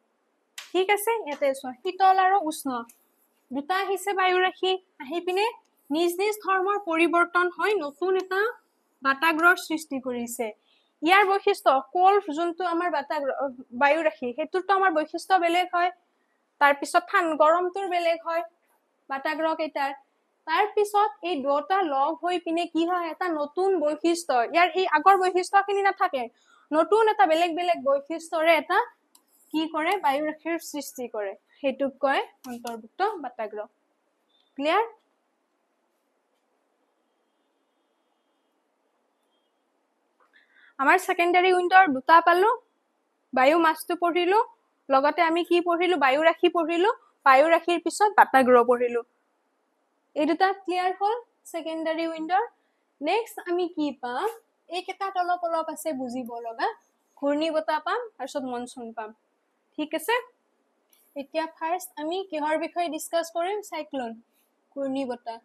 ঠিক আছে ইয়াতে চোৱা শীতল আৰু উষ্ণ দুটা আহিছে বায়ুৰেখী আহি পিনে নিজ নিজ ধৰ্মৰ পৰিৱৰ্তন হয় নতুন এটা বাতাগ্ৰহ সৃষ্টি কৰিছে ইয়াৰ বৈশিষ্ট্য কোল্ড যোনটো আমাৰ বায়ুৰেখী হেতুটো আমাৰ বৈশিষ্ট্য বেলেগ হয় তাৰ পিছত গৰমটোৰ বেলেগ হয় বাতাগ্ৰহ কেইটাৰ তাৰ পিছত এই দুটা লগ হৈ পিনে কি হয় এটা নতুন বৈশিষ্ট্য ইয়াৰ এই আগৰ বৈশিষ্ট্যখিনি নাথাকে নতুন এটা বেলেগ বেলেগ বৈশিষ্ট্যৰে এটা কি কৰে বায়ুৰেখীৰ সৃষ্টি কৰে হেতুক কয় অন্তৰ্ভুক্ত বাতাগ্ৰহ ক্লিয়াৰ আমাৰ সেকেন্ডাৰী উইন্ডৰ দুটা পালো বায়ু মাছটো পঢ়িলো লগতে আমি কি পঢ়িলো বায়ুৰেখী পঢ়িলো বায়ুৰেখীৰ পিছত বাতাগ্ৰহ পঢ়িলো এই দুটা ক্লিয়াৰ হল সেকেন্ডাৰী উইন্ডৰ নেক্সট আমি কি পাম এই কেইটাত অলপ আছে বুজিব লগা ঘূৰ্ণীবতাহ পাম তাৰপিছত মনসুন পাম ঠিক আছে এতিয়া ফাৰ্স্ট আমি কিহৰ বিষয়ে ডিসকাস কৰিম সাইক্লোন ঘূৰ্ণীবতাহ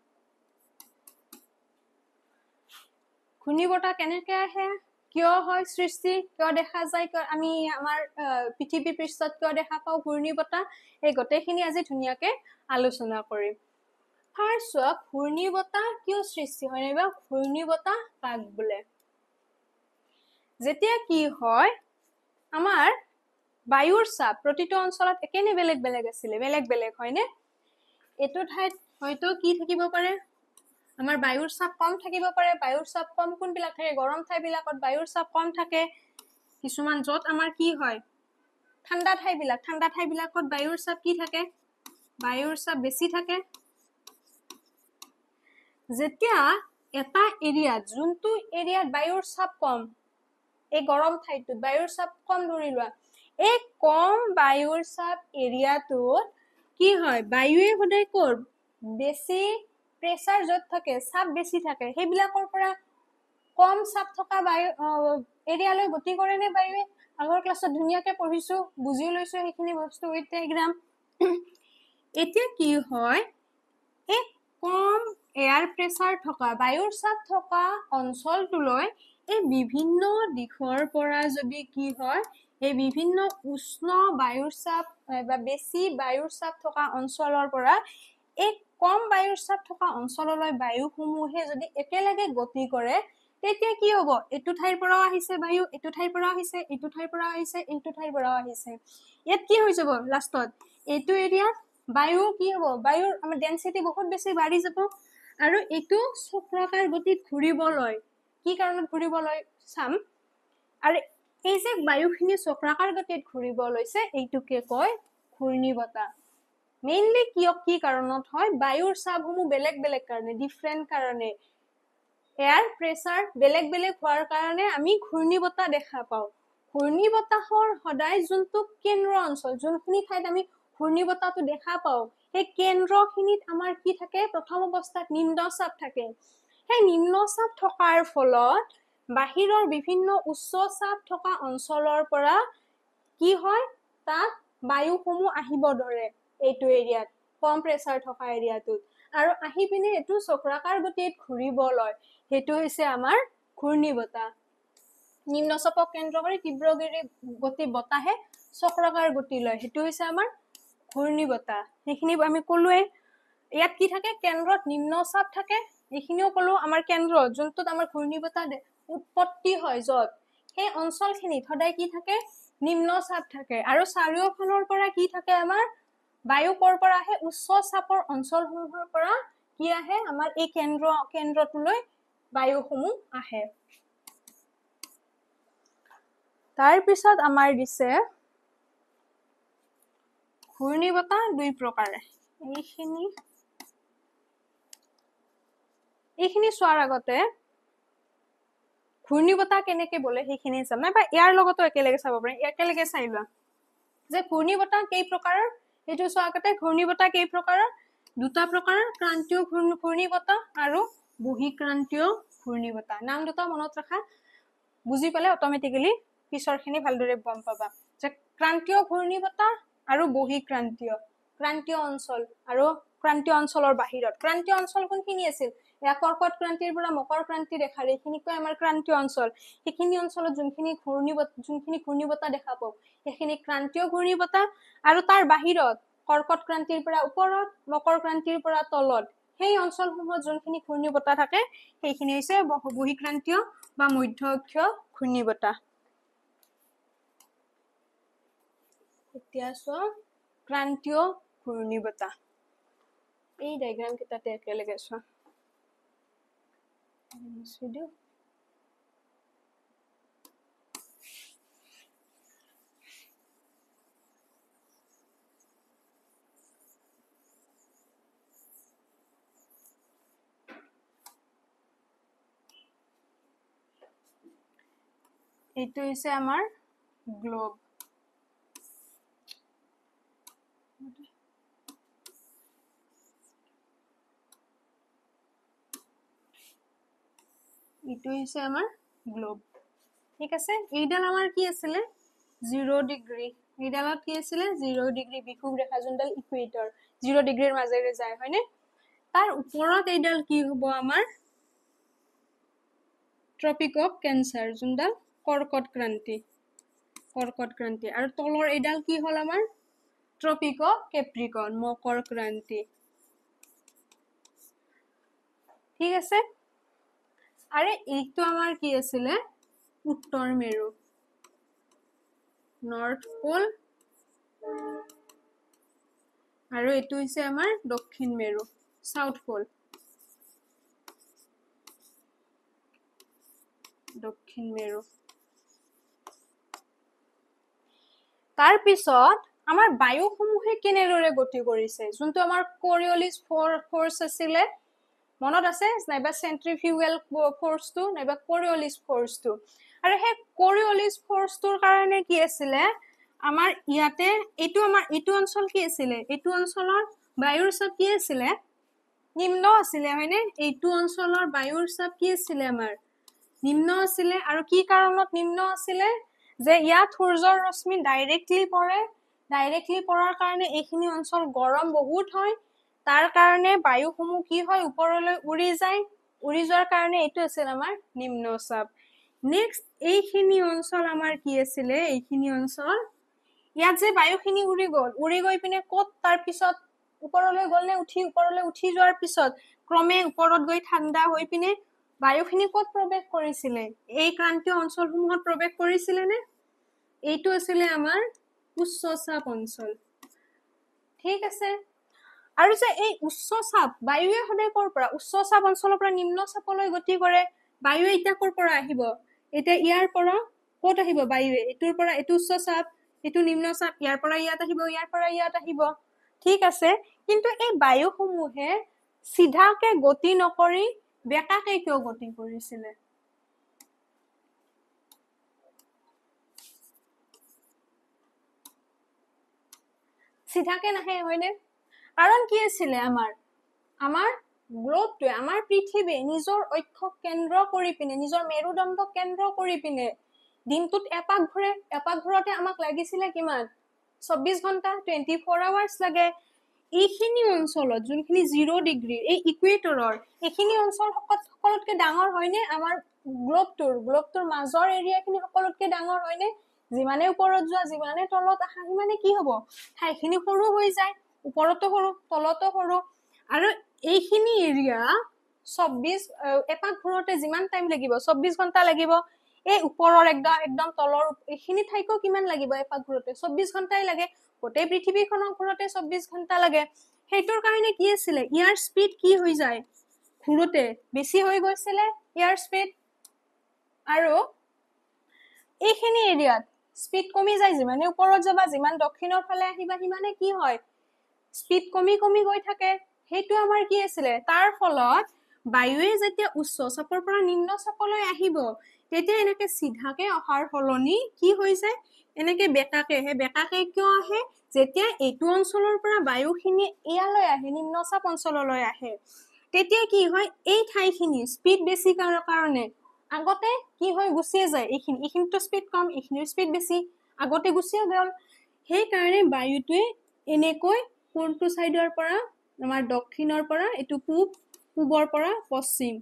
কেনেকৈ আহে কিয় হয় সৃষ্টি কিয় দেখা যায় আমি আমাৰ পৃথিৱী পৃষ্ঠত কিয় দেখা পাও ঘূৰ্ণীবতাহ এই গোটেইখিনি আজি ধুনীয়াকৈ আলোচনা কৰিম ফাৰ্স্ট ঘূৰ্ণীবতাহ কিয় সৃষ্টি হয় নাইবা ঘূৰ্ণীবতাহ কাক বোলে যেতিয়া কি হয় আমাৰ বায়ুৰ চাপ প্ৰতিটো অঞ্চলত একেনে বেলেগ বেলেগ আছিল বেলেগ বেলেগ হয়নে এটো ঠাইত হয়তো কি থাকিব পাৰে আমাৰ বায়ুৰ চাপ কম থাকিব পাৰে বায়ুৰ চাপ কম কোনবিলাক থাকে গৰম ঠাইবিলাকত বায়ুৰ চাপ কম থাকে কিছুমান যত আমাৰ কি হয় ঠাণ্ডা ঠাইবিলাকত বায়ুৰ চাপ কি থাকে বায়ুৰ চাপ বেছি থাকে যেতিয়া এটা এৰিয়াত যোনটো এৰিয়াত বায়ুৰ চাপ কম এই গৰম ঠাইটোত বায়ুৰ চাপ কম ধৰি লোৱা এই কম বায়ুৰ চাপ এৰিয়াটোত কি হয় বায়ুৱে সদায় কৰ বেছি প্ৰেসাৰ যত থাকে চাপ বেছি থাকে সেইবিলাকৰ পৰা কম চাপ থকা বায়ু এৰিয়ালৈ গতি কৰে নে বায়ুৱে আগৰ ক্লাছত ধুনীয়াকৈ পঢ়িছো বুজি লৈছো সেইখিনি বস্তু উইথ ডায়াগ্ৰাম এতিয়া কি হয় এই কম এয়াৰ প্ৰেসাৰ থকা বায়ুৰ চাপ থকা অঞ্চলটোলৈ এই বিভিন্ন দিশৰ পৰা যদি কি হয় এই বিভিন্ন উষ্ণ বায়ুৰ চাপ বা বেছি বায়ুৰ চাপ থকা অঞ্চলৰ পৰা এই কম বায়ুৰ চাপ থকা অঞ্চললৈ বায়ুসমূহে যদি একেলগে গতি কৰে তেতিয়া কি হ'ব এটো ঠাইৰ পৰা আহিছে বায়ু এটো ঠাইৰ পৰা আহিছে এটো ঠাইৰ পৰা আহিছে এটো ঠাইৰ পৰা আহিছে ইয়াত কি হৈ যাব লাষ্টত এটো এৰিয়াত বায়ু কি হ'ব বায়ুৰ আমাৰ ডেন্সিটি বহুত বেছি বাঢ়ি যাব আৰু এটো চক্ৰাকাৰ গতিত ঘূৰিবলৈ কি কাৰণত ঘূৰিবলৈ চাম আৰু এই যে বায়ুখিনি চক্ৰাকাৰ গতিত ঘূৰিব লৈছে এইটোকে কয় ঘূৰ্ণীবতাহ মেইনলি কি কাৰণত হয় বায়ুৰ চাপসমূহ বেলেগ বেলেগ কাৰণে ডিফাৰেন্ট কাৰণে এয়াৰ প্ৰেসাৰ বেলেগ বেলেগ হোৱাৰ কাৰণে আমি ঘূৰ্ণীবতাহ দেখা পাও ঘূৰ্ণীবতাহৰ সদায় যোনটো কেন্দ্ৰ অঞ্চল যোনখিনি ঠাইত আমি ঘূৰ্ণীবতাহটো দেখা পাও সেই কেন্দ্ৰখিনিত আমাৰ কি থাকে প্ৰথম অৱস্থাত নিম্ন চাপ থাকে সেই নিম্ন চাপ থকাৰ ফলত বাহিৰৰ বিভিন্ন উচ্চ চাপ থকা অঞ্চলৰ পৰা কি হয় তাত বায়ুসমূহ আহিব ধৰে এইটো এৰিয়াত কম প্ৰেসাৰ থকা এৰিয়াটোত আৰু আহি পিনে এটো চক্ৰাকাৰ গতিত ঘূৰিব লয় হেতু হৈছে আমাৰ ঘূৰ্ণীবতাহ নিম্ন চাপক কেন্দ্ৰ কৰি তীব্ৰগতি গতি বতাহে চক্ৰাকাৰ গতি লয় হেতু হৈছে আমাৰ ঘূৰ্ণীবতাহ সেইখিনি আমি কলোৱে ইয়াত কি থাকে কেন্দ্ৰত নিম্ন চাপ থাকে এইখিনিও কলো আমাৰ কেন্দ্ৰ যোনটোত আমাৰ ঘূৰ্ণীবতাহ উৎপত্তি হয় যত সেই অঞ্চলখিনিত সদায় কি থাকে নিম্ন চাপ থাকে আৰু চাৰিওফালৰ পৰা কি থাকে আমাৰ বায়ু কৰ পৰা আহে উচ্চ চাপৰ অঞ্চলসমূহৰ পৰা কি আহে আমাৰ এই কেন্দ্ৰটোলৈ বায়ুসমূহ আহে তাৰ পিছত আমাৰ দিছে ঘূৰ্ণীবতাহ দুই প্ৰকাৰ এইখিনি চোৱাৰ আগতে ঘূৰ্ণীবতাহ কেনেকৈ বলে সেইখিনি চাম নাই বা ইয়াৰ লগতো একেলগে চাব পাৰি একেলগে চাই লোৱা যে ঘূৰ্ণীবতাহ কেই প্ৰকাৰৰ এইটো চোৱাৰ আগতে ঘূৰ্ণীবতাহ কেই প্ৰকাৰৰ দুটা প্ৰকাৰৰ ক্ৰান্তীয় ঘূৰ্ণীবতাহ আৰু বহিঃক্ৰান্তীয় ঘূৰ্ণীবতাহ নাম দুটা মনত ৰাখা বুজি পালে অটোমেটিক্যালি পিছৰখিনি ভালদৰে গম পাবা যে ক্ৰান্তীয় ঘূৰ্ণীবতাহ আৰু বহিঃক্ৰান্তীয় ক্ৰান্তীয় অঞ্চল আৰু ক্ৰান্তীয় অঞ্চলৰ বাহিৰত ক্ৰান্তীয় অঞ্চল কোনখিনি আছিল এয়া কৰ্কট ক্ৰান্তিৰ পৰা মকৰ ক্ৰান্তি ৰেখাৰ এইখিনি কয় আমাৰ ক্ৰান্তীয় অঞ্চল সেইখিনি অঞ্চলত যোনখিনি ঘূৰ্ণীবতাহ দেখা পাও সেইখিনি ক্ৰান্তীয় ঘূৰ্ণীবতাহ আৰু তাৰ বাহিৰত কৰ্কট ক্ৰান্তিৰ পৰা ওপৰত মকৰ ক্ৰান্তিৰ পৰা তলত সেই অঞ্চলসমূহত যোনখিনি ঘূৰ্ণীবতাহ থাকে সেইখিনি হৈছে বহিঃক্ৰান্তীয় বা মধ্য অক্ষীয় ঘূৰ্ণীবতাহ এতিয়া ক্ৰান্তীয় ঘূৰ্ণীবতাহ এই ডায়াগ্ৰাম কেইটাতে একেলগে চোৱা এইটো হৈছে আমাৰ গ্লোব এইটো হৈছে আমাৰ গ্লোব ঠিক আছে এইডাল আমাৰ কি আছিল 0 ডিগ্ৰী এইডালত কি আছিল 0 ডিগ্ৰী বিষুৱ ৰেখা যোনডাল ইকুৱেটৰ 0 ডিগ্ৰীৰ মাজেৰে যায় হয়নে তাৰ ওপৰত এইডাল কি হ'ব আমাৰ ট্ৰপিক অফ ক্যান্সাৰ যোনডাল কৰ্কট ক্ৰান্তি আৰু তলৰ এইডাল কি হল আমাৰ ট্ৰপিক অফ কেপ্ৰিকন মকৰ ক্ৰান্তি ঠিক আছে আৰে এইটো আমাৰ কি আছিল উত্তৰ মেৰু নৰ্থ পোল আৰু এইটো হৈছে আমাৰ দক্ষিণ মেৰু সাউথ পোল দক্ষিণ মেৰু তাৰ পিছত আমাৰ বায়ুসমূহে কেনেদৰে গতি কৰিছে যোনটো আমাৰ কোৰিওলিছ ফোৰ্স আছিল মনত আছে নাইবা সেন্ট্ৰিফিউগেল ফোৰ্সটো নাইবা কোৰিওলিছ ফোৰ্সটো আৰু হে কোৰিওলিছ ফোৰ্সটোৰ কাৰণে কি আছিল আমাৰ ইয়াতে এইটো অঞ্চল কি আছিল এইটো অঞ্চলৰ বায়ুৰ চাপ কি আছিল নিম্ন আছিল হয়নে এইটো অঞ্চলৰ বায়ুৰ চাপ কি আছিল আমাৰ নিম্ন আছিল আৰু কি কাৰণত নিম্ন আছিল যে ইয়াত সূৰ্যৰ ৰশ্মি ডাইৰেক্টলি পৰাৰ কাৰণে এইখিনি অঞ্চল গৰম বহুত হয় তাৰ কাৰণে বায়ুসমূহ কি হয় ওপৰলৈ উৰি যোৱাৰ কাৰণে এইটো আছিল আমাৰ নিম্ন চাপ নেক্সট এইখিনি অঞ্চল আমাৰ কি আছিল এইখিনি অঞ্চল ইয়াত যে বায়ুখিনি উৰি গৈ পিনে ক'ত তাৰ পিছত ওপৰলৈ গ'ল নে ওপৰলৈ উঠি যোৱাৰ পিছত ক্ৰমে ওপৰত গৈ ঠাণ্ডা হৈ পিনে বায়ুখিনি ক'ত প্ৰৱেশ কৰিছিল এই ক্ৰান্তীয় অঞ্চলসমূহত প্ৰৱেশ কৰিছিল নে এইটো আছিল আমাৰ উচ্চ চাপ অঞ্চল ঠিক আছে আৰু যে এই উচ্চ চাপ বায়ুৱে সদায় কৰ পৰা উচ্চ চাপ অঞ্চলৰ পৰা নিম্ন চাপলৈ গতি কৰে বায়ুৱে এটা কৰ পৰা আহিব এটা ইয়াৰ পৰা ক'ত আহিব বায়ুৱে এটোৰ পৰা এটো উচ্চ চাপ এটো নিম্ন চাপ ইয়াৰ পৰা ইয়াত আহিব ইয়াৰ পৰা ইয়াত আহিব ঠিক আছে কিন্তু এই বায়ুসমূহে সিধাকে গতি নকৰি বেকাকে কিয় গতি কৰিছিল সিধাকে নাহে হয়নে কাৰণ কি আছিল আমাৰ গ্লোবটোৱে আমাৰ পৃথিৱী নিজৰ অক্ষক কেন্দ্ৰ কৰি পিনে নিজৰ মেৰুদণ্ডক কেন্দ্ৰ কৰি পিনে দিনটোত এপাক ঘূৰতে আমাক লাগিছিল কিমান 24 ঘণ্টা 24 আৱাৰ্স লাগে এইখিনি অঞ্চলত যোনখিনি 0 ডিগ্ৰী এই ইকুৱেটৰৰ এইখিনি অঞ্চল সকলোতকৈ ডাঙৰ হয়নে আমাৰ গ্লোবটোৰ মাজৰ এৰিয়াখিনি সকলোতকৈ ডাঙৰ হয়নে যিমানে ওপৰত যোৱা যিমানে তলত আহা সিমানে কি হ'ব ঠাইখিনি সৰু হৈ যায় ওপৰতো সৰু তলতো সৰু আৰু এইখিনি এৰিয়া 24 এপাক ঘূৰতে যিমান টাইম লাগিব 24 ঘণ্টা লাগিব এই ওপৰৰ একদম তলৰ এইখিনি ঠাইকো কিমান লাগিব এপাক ঘূৰতে 24 ঘণ্টাই লাগে গোটেই পৃথিৱীখনক ঘূৰতে 24 ঘণ্টা লাগে হেইটোৰ কাৰণে কি আছিল ইয়াৰ স্পীড কি হৈ যায় ঘূৰতে বেছি হৈ গৈছিল ইয়াৰ স্পীড আৰু এইখিনি এৰিয়াত স্পীড কমি যায় যিমানে ওপৰত যাবা যিমান দক্ষিণৰ ফালে আহিবা সিমানে কি হয় স্পীড কমি গৈ থাকে হেইটো আমাৰ কি আছিল তাৰ ফলত বায়ুৱে যেতিয়া উচ্চ চাপৰ পৰা নিম্ন চাপলৈ আহিব তেতিয়া এনেকে সিধাকে অহাৰ ফলনি কি হৈছে এনেকে বেকাকে কিয় আহে যেতিয়া এইটো অঞ্চলৰ পৰা বায়ুখিনি ইয়ালৈ আহে নিম্ন চাপ অঞ্চললৈ আহে তেতিয়া কি হয় এই ঠাইখিনি স্পীড বেছি কাৰণে আগতে কি হয় গুছিয়ে যায় এইখিনিটো স্পীড কম এইখিনিৰ স্পীড বেছি আগতে গুছিয়ে গ'ল সেই কাৰণে বায়ুটোৱে এনেকৈ কোনটো সাইডৰ পৰা আমাৰ দক্ষিণৰ পৰা এটো পূব পূবৰ পৰা পশ্চিম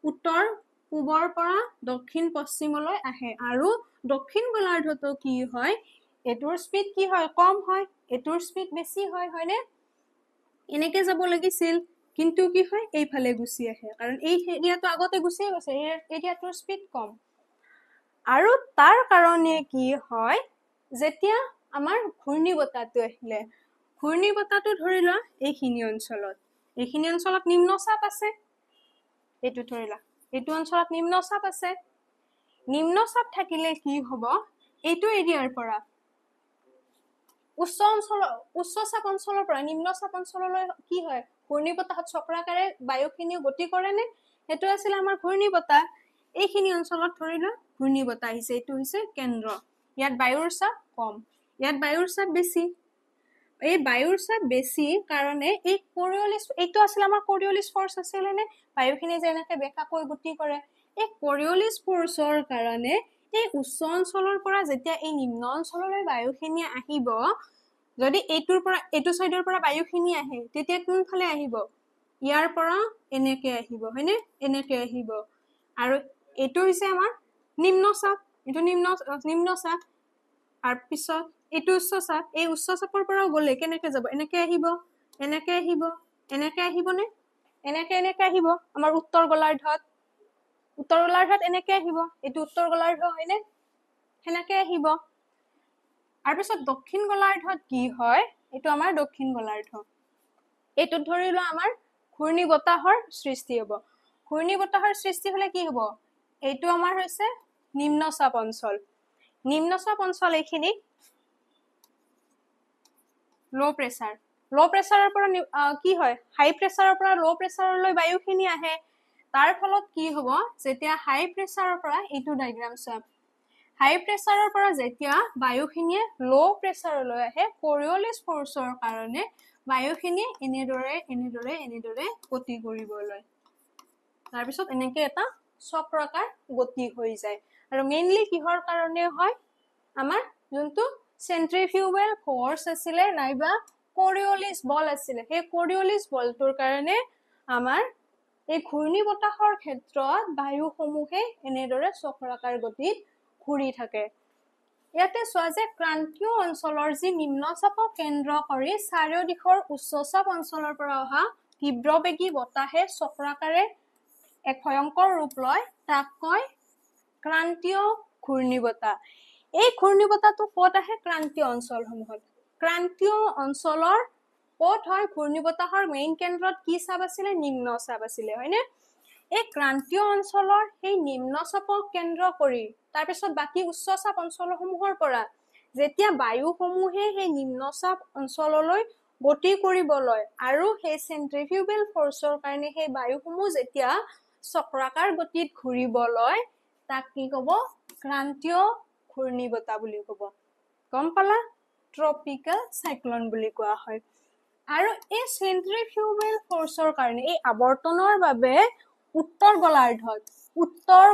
উত্তৰ পূবৰ পৰা দক্ষিণ পশ্চিমলৈ আহে আৰু দক্ষিণ গোলাৰ্ধটো কি হয় এটোৰ স্পিড কি হয় কম হয় এটোৰ স্পিড বেছি হয় হয়নে এনেকে যাব লাগিছিল কিন্তু কি হয় এইফালে গুছি আহে কাৰণ এই এৰিয়াটো আগতে গুছি গৈছে এই এৰিয়াটোৰ স্পিড কম আৰু তাৰ কাৰণে কি হয় যেতিয়া আমাৰ ঘূৰ্ণীবতাহটো আহিলে ঘূৰ্ণীবতাহটো ধৰি লোৱা এইখিনি অঞ্চলত নিম্নচাপ আছে এটো ধৰি লোৱা এটো অঞ্চলত নিম্নচাপ আছে নিম্নচাপ থাকিলে কি হ'ব এইটো এৰিয়াৰ পৰা উচ্চচাপ অঞ্চলৰ পৰা নিম্নচাপ অঞ্চললৈ কি হয় ঘূৰ্ণীবতাহত চক্ৰাকাৰে বায়ুখিনি গতি কৰে নে হেতু আছিল আমাৰ ঘূৰ্ণীবতাহ এইখিনি অঞ্চলত ধৰি লোৱা ঘূৰ্ণীবতাহ আহিছে এটো হৈছে কেন্দ্ৰ ইয়াত বায়ুৰ চাপ কম ইয়াত বায়ুৰ চাপ বেছি এই বায়ুৰ চাপ বেছি কাৰণে এই কোৰিওলিছ এইটো আছিল আমাৰ কোৰিওলিছ ফৰ্স আছিল নে বায়ুখিনি যেনেকে বেকাকৈ গতি কৰে এই কোৰিওলিছ ফৰ্সৰ কাৰণে এই উচ্চ অঞ্চলৰ পৰা যেতিয়া এই নিম্ন অঞ্চললৈ বায়ুখিনি আহিব যদি এইটোৰ পৰা এটো সাইডৰ পৰা বায়ুখিনি আহে তেতিয়া কোন ফালে আহিব ইয়াৰ পৰা এনেকে আহিব হয়নে এনেকে আহিব আৰু এটো হৈছে আমাৰ নিম্নচাপ এটো নিম্নচাপ আৰু পিছত এটো উচ্চচাপ এই উচ্চচাপৰ পৰা গলে কেনেকে যাব এনেকে আহিব এনেকে আহিবনে এনেকে আহিব আমাৰ উত্তৰ গোলাৰ্ধত এনেকে আহিব এটো উত্তৰ গোলাৰ্ধ হয়নে হেনেকে আহিব আৰু পিছত দক্ষিণ গোলাৰ্ধত কি হয় এটো আমাৰ দক্ষিণ গোলাৰ্ধ এটো ধৰিলো আমাৰ ঘূৰ্ণীবতাহৰ সৃষ্টি হ'ব ঘূৰ্ণীবতাহৰ সৃষ্টি হলে কি হ'ব এইটো আমাৰ হৈছে নিম্নচাপ অঞ্চল এইখিনি লো প্ৰেসাৰৰ পৰা কি হয় হাই প্ৰেসাৰৰ পৰা লো প্ৰেসাৰলৈ বায়ুখিনি আহে তাৰ ফলত কি হ'ব যেতিয়া হাই প্ৰেসাৰৰ পৰা এইটো ডায়াগ্ৰাম চাম হাই প্ৰেসাৰৰ পৰা যেতিয়া বায়ুখিনিয়ে লো প্ৰেসাৰলৈ আহে কোৰিওলিছ ফৰ্সৰ কাৰণে বায়ুখিনি এনেদৰে গতি কৰিবলৈ তাৰ পিছত এনেকে এটা চক্ৰাকাৰ গতি হৈ যায় আৰু মেইনলি কিহৰ কাৰণে হয় আমাৰ যোনটো সেন্ট্ৰিফিউগেল ফৰ্স আছিল নাইবা কোৰিওলিছ বল আছিল সেই কোৰিওলিছ বলটোৰ কাৰণে আমাৰ এই ঘূৰ্ণীবতাহৰ ক্ষেত্ৰত বায়ুসমূহে এনেদৰে চক্ৰাকাৰ গতিত ঘূৰি থাকে ইয়াতে চোৱা যে ক্ৰান্তীয় অঞ্চলৰ যি নিম্নচাপক কেন্দ্ৰ কৰি চাৰিও দিশৰ উচ্চচাপ অঞ্চলৰ পৰা অহা তীব্ৰবেগী বতাহে চক্ৰাকাৰে এক ভয়ংকৰ ৰূপ লয় তাক কয় ক্ৰান্তীয় ঘূৰ্ণীবতাহ এই ঘূৰ্ণীবতাহটো ক'ত আহে ক্ৰান্তীয় অঞ্চলসমূহত ক্ৰান্তীয় অঞ্চলৰ ক'ত হয় ঘূৰ্ণীবতাহৰ মেইন কেন্দ্ৰত কি চাপ আছিল নিম্নচাপ আছিল হয়নে এই ক্ৰান্তীয় অঞ্চলৰ সেই নিম্নচাপক কেন্দ্ৰ কৰি তাৰ পিছত বাকি উচ্চচাপ অঞ্চলসমূহৰ পৰা যেতিয়া বায়ুসমূহে সেই নিম্নচাপ অঞ্চললৈ গতি কৰিবলৈ আৰু সেই সেন্ট্ৰিফিউগেল ফৰ্সৰ কাৰণে সেই বায়ুসমূহ যেতিয়া চক্ৰাকাৰ গতিত ঘূৰিবলৈ তাক কি ক'ব ক্ৰান্তীয় ঘূৰ্ণীবতাহ বুলি ক'ব গম পালা ট্ৰপিক্যাল সাইক্লোন বুলি কোৱা হয় আৰু এই সেন্ট্ৰিফিউগেল ফৰ্সৰ কাৰণে এই আৱৰ্তনৰ বাবে উত্তৰ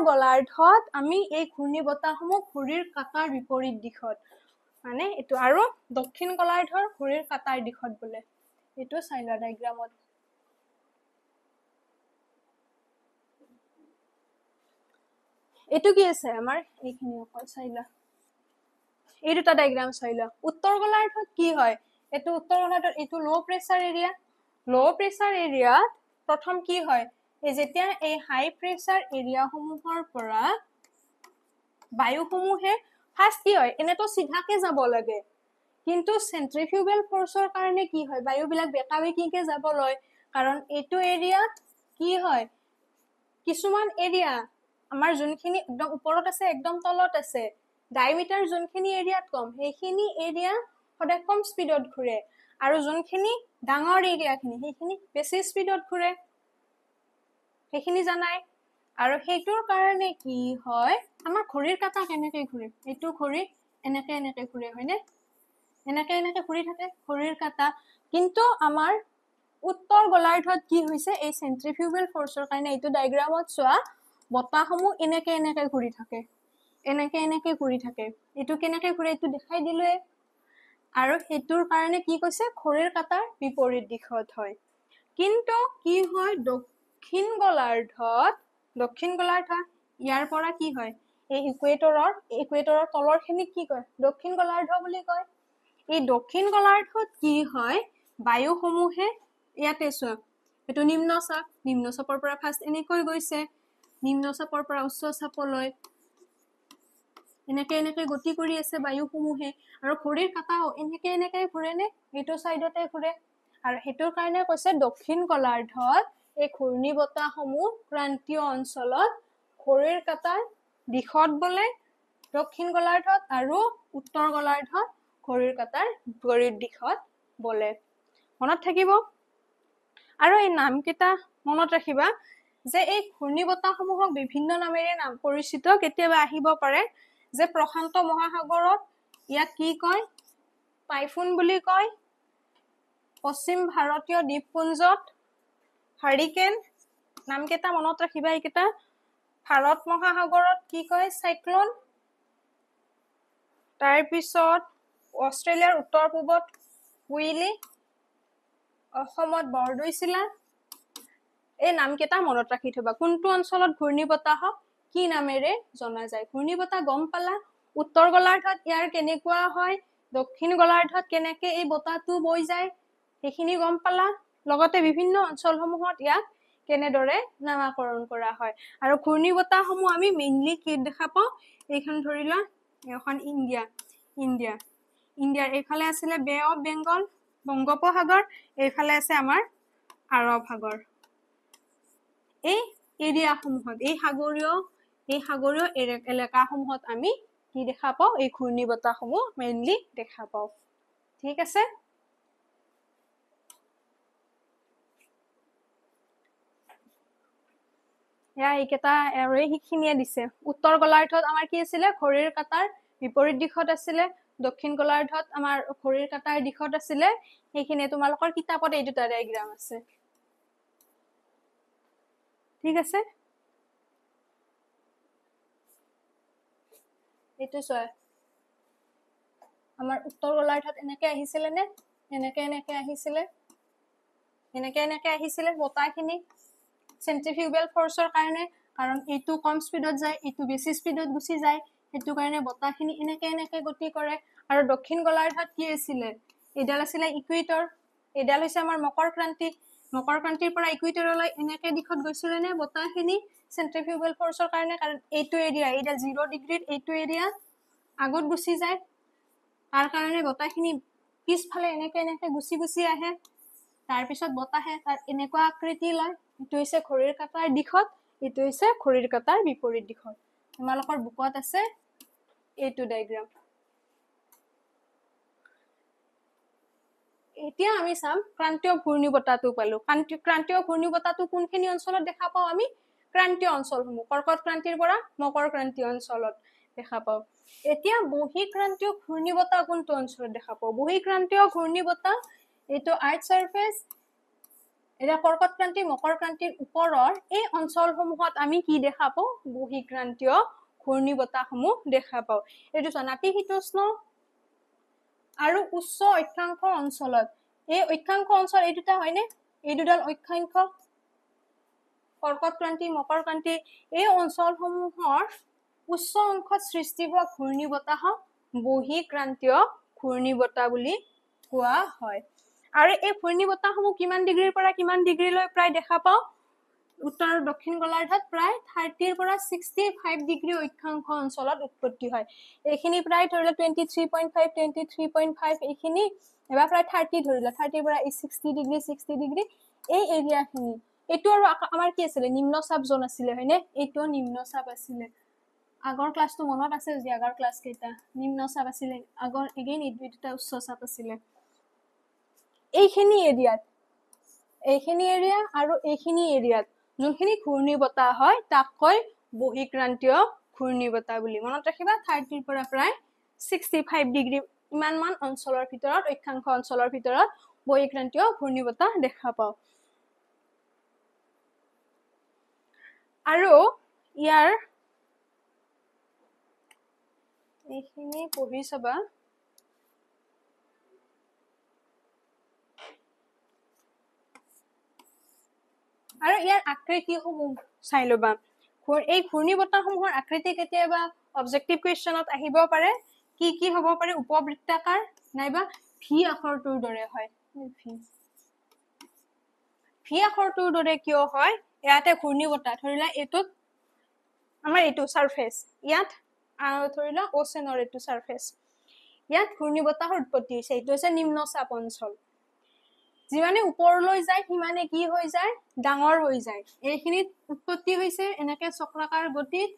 গোলাৰ্ধত আমি এই ঘূৰ্ণীবতাহসমূহ ঘূৰিৰ কাটাৰ বিপৰীত দিশত মানে এটো আৰু দক্ষিণ গোলাৰ্ধৰ ঘূৰিৰ কাটাৰ দিশত বোলে এটো চাইলা ডায়াগ্ৰামত এটো কি আছে আমাৰ এইখিনি অকল চাইলা এই দুটা ডায়াগ্ৰাম চাইলা উত্তৰ গোলাৰ্ধত কি হয় এটো উত্তৰ গোলাৰ্ধত এটো লো প্ৰেসাৰ এৰিয়াত প্ৰথম কি হয় এই যেতিয়া এই হাই প্ৰেসাৰ এৰিয়াসমূহৰ পৰা বায়ুসমূহে ফাৰ্স্ট কি হয় এনেটো সিধাকে যাব লাগে কিন্তু সেন্ট্ৰিফিউগেল ফৰ্সৰ কাৰণে কি হয় বায়ুবিলাক বেকাবেকিকে যাব লয় কাৰণ এটো এৰিয়াত কি হয় কিছুমান এৰিয়া আমাৰ যোনখিনি একদম ওপৰত আছে একদম তলত আছে ডায়ামিটাৰ যোনখিনি এৰিয়াত কম সেইখিনি এৰিয়া সদায় কম স্পিডত ঘূৰে আৰু যোনখিনি ডাঙৰ এৰিয়াখিনি সেইখিনি বেছি স্পিডত ঘূৰে সেইখিনি জানাই আৰু হেতুৰ কাৰণে কি হয় আমাৰ ঘড়ীৰ কাটা কেনেকৈ ঘূৰে এটো ঘড়ী এনেকে ঘূৰে হয়নে এনেকে ঘূৰি থাকে ঘড়ীৰ কাটা কিন্তু আমাৰ উত্তৰ গোলাৰ্ধত কি হৈছে এই সেন্ট্ৰিফিউগেল ফৰ্সৰ কাৰণে এটো ডায়াগ্ৰামত চোৱা বতাহসমূহ এনেকে ঘূৰি থাকে এনেকে ঘূৰি থাকে এটো কেনেকে ঘূৰে এটো দেখাই দিলে আৰু হেতুৰ কাৰণে কি কৈছে ঘড়ীৰ কাঁটাৰ বিপৰীত দিশত হয় কিন্তু কি হয় দক্ষিণ গোলাৰ্ধত ইয়াৰ পৰা কি হয় এই ইকুৱেটৰৰ তলৰ খিনি কি কয় দক্ষিণ গোলাৰ্ধ বুলি কয় এই দক্ষিণ গোলাৰ্ধত কি হয় বায়ুসমূহে ইয়াতে চোৱা এটো নিম্ন চাপৰ পৰা ফাৰ্স্ট এনেকৈ গৈছে নিম্ন চাপৰ পৰা উচ্চ চাপলৈ এনেকে গতি কৰি আছে বায়ুসমূহে আৰু ঘড়ীৰ কাঁটাও এনেকে ঘূৰে নে এইটো সাইডতে ঘূৰে আৰু হেতুৰ কাৰণে কৈছে দক্ষিণ গোলাৰ্ধত এই ঘূৰ্ণী বতাহসমূহ ক্ৰান্তীয় অঞ্চলত ঘড়ীৰ কাঁটাৰ দিশত বলে দক্ষিণ গোলাৰ্ধত আৰু উত্তৰ গোলাৰ্ধত ঘড়ীৰ কাঁটাৰ বিপৰীত দিশত বলে মনত থাকিব আৰু এই নামকেইটা মনত ৰাখিবা যে এই ঘূৰ্ণী বতাহসমূহক বিভিন্ন নামেৰে নাম পৰিচিত কেতিয়াবা আহিব পাৰে যে প্ৰশান্ত মহাসাগৰত ইয়াক কি কয় টাইফুন বুলি কয় পশ্চিম ভাৰতীয় দ্বীপপুঞ্জত হাৰিকেন নামকেইটা মনত ৰাখিবা এইকেইটা ভাৰত মহাসাগৰত কি কয় সাইক্লোন তাৰ পিছত অষ্ট্ৰেলিয়াৰ উত্তৰ পূবত উইলি অসমত বৰদৈচিলা এই নামকেইটা মনত ৰাখি থবা কোনটো অঞ্চলত ঘূৰ্ণী বতাহক কি নামেৰে জনা যায় ঘূৰ্ণী বতাহ গম পালা উত্তৰ গোলাৰ্ধত ইয়াৰ কেনেকুৱা হয় দক্ষিণ গোলাৰ্ধত কেনেকে এই বতাহটো বৈ যায় সেইখিনি গম পালা লগতে বিভিন্ন অঞ্চলসমূহত ইয়াক কেনেদৰে নামকৰণ কৰা হয় আৰু ঘূৰ্ণী বতাহসমূহ আমি মেইনলি কি দেখা পাওঁ এইখন ধৰিলা এখন ইণ্ডিয়াৰ এইফালে আছিলে বে অফ বেংগল বংগোপসাগৰ এইফালে আছে আমাৰ আৰৱ সাগৰ এই এৰিয়াসমূহত এই সাগৰীয় এলেকাসমূহত আমি কি দেখা পাওঁ এই ঘূৰ্ণী বতাহসমূহ মেইনলি দেখা পাওঁ ঠিক আছে এইকেইটা আৰু এইখিনিয়ে দিছে উত্তৰ গোলাৰ্ধত আমাৰ কি আছিলে ঘড়ীৰ কাঁটাৰ বিপৰীত দিশত আছিলে দক্ষিণ গোলাৰ্ধত আমাৰ ঘড়ীৰ কাঁটাৰ দিশত আছিলে সেইখিনি তোমালোকৰ কিতাপত এই দুটা ডায়াগ্ৰাম আছে ঠিক আছে এইটো চোৱা আমাৰ উত্তৰ গোলাৰ্ধত এনেকে আহিছিলে নে এনেকে আহিছিলে বতাহখিনি চেন্ট্ৰিফিউগেল ফৰ্চৰ কাৰণে কাৰণ এইটো কম স্পীডত যায় এইটো বেছি স্পীডত গুচি যায় সেইটো কাৰণে বতাহখিনি এনেকে গতি কৰে আৰু দক্ষিণ গোলাৰ্ধত কি আছিলে এডাল আছিলে ইকুৱেটৰ এডাল হৈছে আমাৰ মকৰ ক্ৰান্তিৰ পৰা ইকুৱেটৰলৈ এনেকে দিশত গৈছিলে নে বতাহখিনি চেন্ট্ৰিফিউগেল ফৰ্চৰ কাৰণে কাৰণ এইটো এৰিয়া এইডাল 0 ডিগ্ৰীত এইটো এৰিয়া আগত গুচি যায় তাৰ কাৰণে বতাহখিনি পিছফালে এনেকে গুচি আহে তাৰ পিছত বতাহে তাৰ এনেকুৱা আকৃতি লয় এইটো হৈছে ঘড়ীৰ কাঁটাৰ দিশত এইটো হৈছে ঘড়ীৰ কাঁটাৰ বিপৰীত দিশত তোমালোকৰ বুকত আছে এইটো ডায়াগ্ৰাম এতিয়া আমি চাম ক্ৰান্তীয় ঘূৰ্ণী বতাহটো পালো ক্ৰান্তীয় ঘূৰ্ণী বতাহটো কোনখিনি অঞ্চলত দেখা পাওঁ আমি ক্ৰান্তীয় অঞ্চলসমূহ কৰ্কট ক্ৰান্তিৰ পৰা মকৰ ক্ৰান্তীয় অঞ্চলত দেখা পাওঁ এতিয়া বহিঃক্ৰান্তীয় ঘূৰ্ণী বতাহ কোনটো অঞ্চলত দেখা পাওঁ বহিঃক্ৰান্তীয় ঘূৰ্ণী বতাহ এইটো আৰ্থ সাৰফেস এটা কৰ্কট ক্ৰান্তি মকৰ ক্ৰান্তিৰ ওপৰৰ এই অঞ্চলসমূহত আমি কি দেখা পাওঁ বহিঃক্ৰান্তীয় ঘূৰ্ণী বতাহসমূহ দেখা পাওঁ এইটো নাতিশীতোষ্ণ আৰু উচ্চ অক্ষাংশ অঞ্চলত এই অক্ষাংশ অঞ্চল এই দুটা হয়নে এই দুডাল অক্ষাংশ কৰ্কট ক্ৰান্তি মকৰ ক্ৰান্তি এই অঞ্চলসমূহৰ উচ্চ অংশত সৃষ্টি হোৱা ঘূৰ্ণী বতাহক বহিঃক্ৰান্তীয় ঘূৰ্ণী বতাহ বুলি কোৱা হয় আৰু এই ঘূৰ্ণী বতাহসমূহ কিমান ডিগ্ৰীৰ পৰা কিমান ডিগ্ৰীলৈ প্ৰায় দেখা পাওঁ উত্তৰ আৰু দক্ষিণ গোলাৰ্ধত প্ৰায় 30 ৰ পৰা 65 ডিগ্ৰী অক্ষাংশ অঞ্চলত উৎপত্তি হয় এইখিনি প্ৰায় ধৰিলে 23.5 এইখিনি এবাৰ প্ৰায় 30 ধৰিলে 30 পৰা 60 ডিগ্ৰী এই এৰিয়াখিনি এইটো আৰু আমাৰ কি আছিল নিম্ন চাপ জোন আছিল হয়নে এইটো নিম্ন চাপ আছিল আগৰ ক্লাসটো মনত আছে যে আগৰ ক্লাস কেইটা নিম্ন চাপ আছিল আগৰ এগেইন এই দুটা উচ্চ চাপ আছিল এইখিনি এৰিয়া আৰু এইখিনি এৰিয়াত যোনখিনি ঘূৰ্ণী বতাহ হয় তাক কয় বহিঃক্ৰান্তীয় ঘূৰ্ণী বতাহ বুলি মনত ৰাখিবা 30 ৰ পৰা প্ৰায় 65 ডিগ্ৰী ইমান মান অঞ্চলৰ ভিতৰত অক্ষাংশ অঞ্চলৰ ভিতৰত বহিঃক্ৰান্তীয় ঘূৰ্ণী বতাহ দেখা পাওঁ আৰু ইয়াৰ এইখিনি পঢ়ি চাবা আৰু ইয়াৰ আকৃতি সমূহ চাই লবা এই ঘূৰ্ণী বতাহসমূহৰ আকৃতি কেতিয়াবা অবজেক্টিভ কুৱেশ্যনত আহিব পাৰে কি হ'ব পাৰে উপবৃত্তাকাৰ নাইবা ভি আখৰটোৰ দৰে হয় ভি আখৰটোৰ দৰে কিয় হয় ইয়াতে ঘূৰ্ণী বতাহ ধৰিলা এইটোত আমাৰ এইটো সাৰফেস ইয়াত ধৰিলা ওচেনৰ এইটো সাৰফেস ইয়াত ঘূৰ্ণী বতাহৰ উৎপত্তি হৈছে এইটো হৈছে নিম্ন চাপ অঞ্চল যিমানে ওপৰলৈ যায় সিমানে কি হৈ যায় ডাঙৰ হৈ যায় এইখিনিত উৎপত্তি হৈছে এনেকে চক্ৰাকাৰ গতিত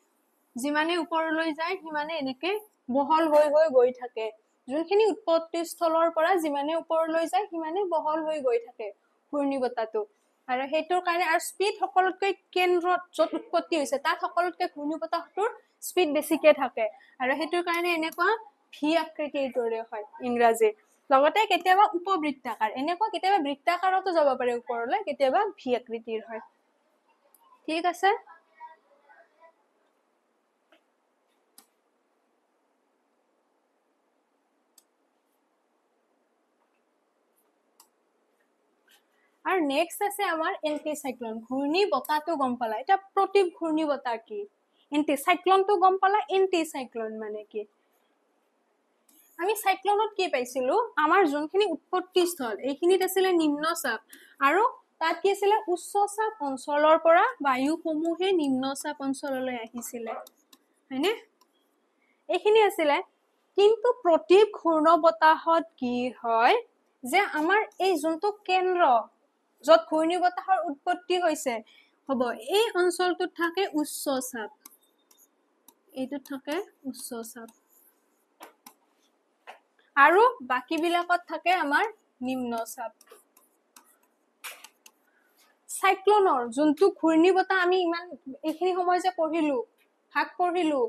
যিমানে ওপৰলৈ যায় সিমানে এনেকে বহল হৈ গৈ থাকে যোনখিনি উৎপত্তি স্থলৰ পৰা যিমানে ওপৰলৈ যায় সিমানে বহল হৈ গৈ থাকে ঘূৰ্ণী বতাহটো আৰু হেতুৰ কাৰণে আৰু স্পীড সকলোতকৈ কেন্দ্ৰত যত উৎপত্তি হৈছে তাত সকলোতকৈ ঘূৰ্ণী বতাহটোৰ স্পীড বেছিকে থাকে আৰু হেতুৰ কাৰণে এনেকুৱা ভি আকৃতিৰ দৰে হয় ইংৰাজী লগতে কেতিয়াবা উপবৃত্তাকাৰ এনেকুৱা কেতিয়াবা বৃত্তাকাৰতো যাব পাৰে ওপৰলৈ কেতিয়াবা ভি আকৃতিৰ হয় ঠিক আছে আৰু নেক্সট আছে আমাৰ এন্টিসাইক্লোন ঘূৰ্ণী বতাহটো গম পালা এটা প্ৰতিপ ঘূৰ্ণী বতাহ কি এন্টিসাইক্লোনটো গম পালা এন্টিসাইক্লোন মানে কি আমি সাইক্লোনত কি পাইছিলো আমাৰ যোনখিনি উৎপত্তি স্থল এইখিনিত আছিল নিম্ন চাপ আৰু তাত কি আছিল উচ্চ চাপ অঞ্চলৰ পৰা বায়ুসমূহে নিম্ন চাপ অঞ্চললৈ আহিছিল হয়নে এইখিনি আছিল কিন্তু প্ৰতিপ ঘূৰ্ণ বতাহত কি হয় যে আমাৰ এই যোনটো কেন্দ্ৰ যত ঘূৰ্ণী বতাহৰ উৎপত্তি হৈছে হ'ব এই অঞ্চলটোত থাকে উচ্চ চাপ এইটো থাকে উচ্চ চাপ আৰু বাকি বিলাকত থাকে আমাৰ নিম্ন চাপ সাইক্লোনৰ যোনটো ঘূৰ্ণী বতাহ আমি ইমান এইখিনি সময় যে পঢ়িলো ভাগ পঢ়িলো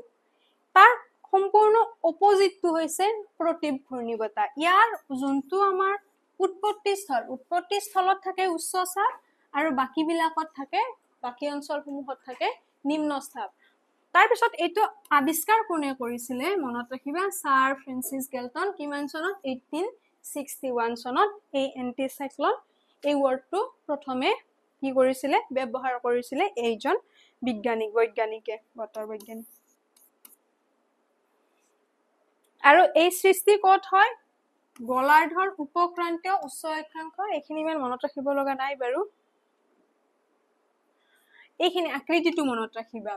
তাৰ সম্পূৰ্ণ অপোজিটটো হৈছে প্ৰতিপ ঘূৰ্ণী বতাহ ইয়াৰ যোনটো আমাৰ উৎপত্তি স্থলত থাকে উচ্চ চাপ আৰু বাকি বিলাকত থাকে বাকি অঞ্চলসমূহত থাকে নিম্ন চাপ তাৰ পিছত এইটো আৱিষ্কাৰ কোনে কৰিছিলে মনত ৰাখিবা ছাৰ ফ্ৰান্সিছ গেলটন কিমান চনত 1861 চনত এই এন্টিসাইক্লোন এই ওয়াৰ্ডটো প্ৰথমে কি কৰিছিলে ব্যৱহাৰ কৰিছিলে এইজন বৈজ্ঞানিকে বতৰ বৈজ্ঞানিক আৰু এই সৃষ্টি ক'ত হয় গোলাৰ্ধৰ উপক্ৰান্তীয় উচ্চ অক্ষাংশ এইখিনি ইমান মনত ৰাখিব লগা নাই বাৰু এইখিনি আকৃতিটো মনত ৰাখিবা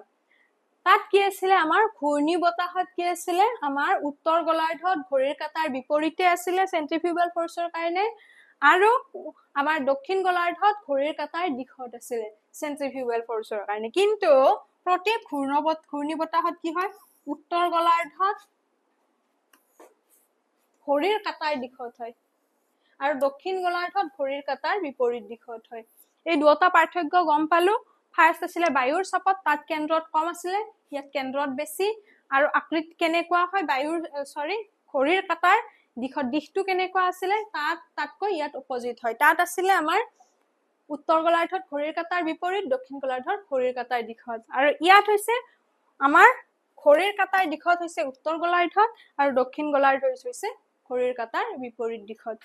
তাত কি আছিল আমাৰ ঘূৰ্ণী বতাহত কি আছিল আমাৰ উত্তৰ গোলাৰ্ধত ঘড়ীৰ কাঁটাৰ বিপৰীতে আছিল সেন্ট্ৰিফিউগাল ফৰ্চৰ কাৰণে আৰু আমাৰ দক্ষিণ গোলাৰ্ধত ঘড়ীৰ কাঁটাৰ দিশত আছিল সেন্ট্ৰিফিউগাল ফৰ্চৰ কাৰণে কিন্তু প্ৰতিপ ঘূৰ্ণী বতাহত কি হয় উত্তৰ গোলাৰ্ধত ঘড়ীৰ কাঁটাৰ দিশত হয় আৰু দক্ষিণ গোলাৰ্ধত ঘড়ীৰ কাঁটাৰ বিপৰীত দিশত হয় এই দুটা পাৰ্থক্য গম পালো ফাৰ্স্ট আছিল বায়ুৰ চাপত তাত কেন্দ্ৰত কম আছিল ইয়াত কেন্দ্ৰত বেছি আৰু আকৃতি কেনেকুৱা হয় ঘড়ীৰ কাঁটাৰ দিশটো কেনেকুৱা আছিল তাতকৈ ইয়াত অপোজিট হয় তাত আছিল আমাৰ উত্তৰ গোলাৰ্ধত ঘড়ীৰ কাঁটাৰ বিপৰীত দক্ষিণ গোলাৰ্ধত ঘড়ীৰ কাঁটাৰ দিশত আৰু ইয়াত হৈছে আমাৰ ঘড়ীৰ কাঁটাৰ দিশত হৈছে উত্তৰ গোলাৰ্ধত আৰু দক্ষিণ গোলাৰ্ধত হৈছে ঘড়ীৰ কাঁটাৰ বিপৰীত দিশত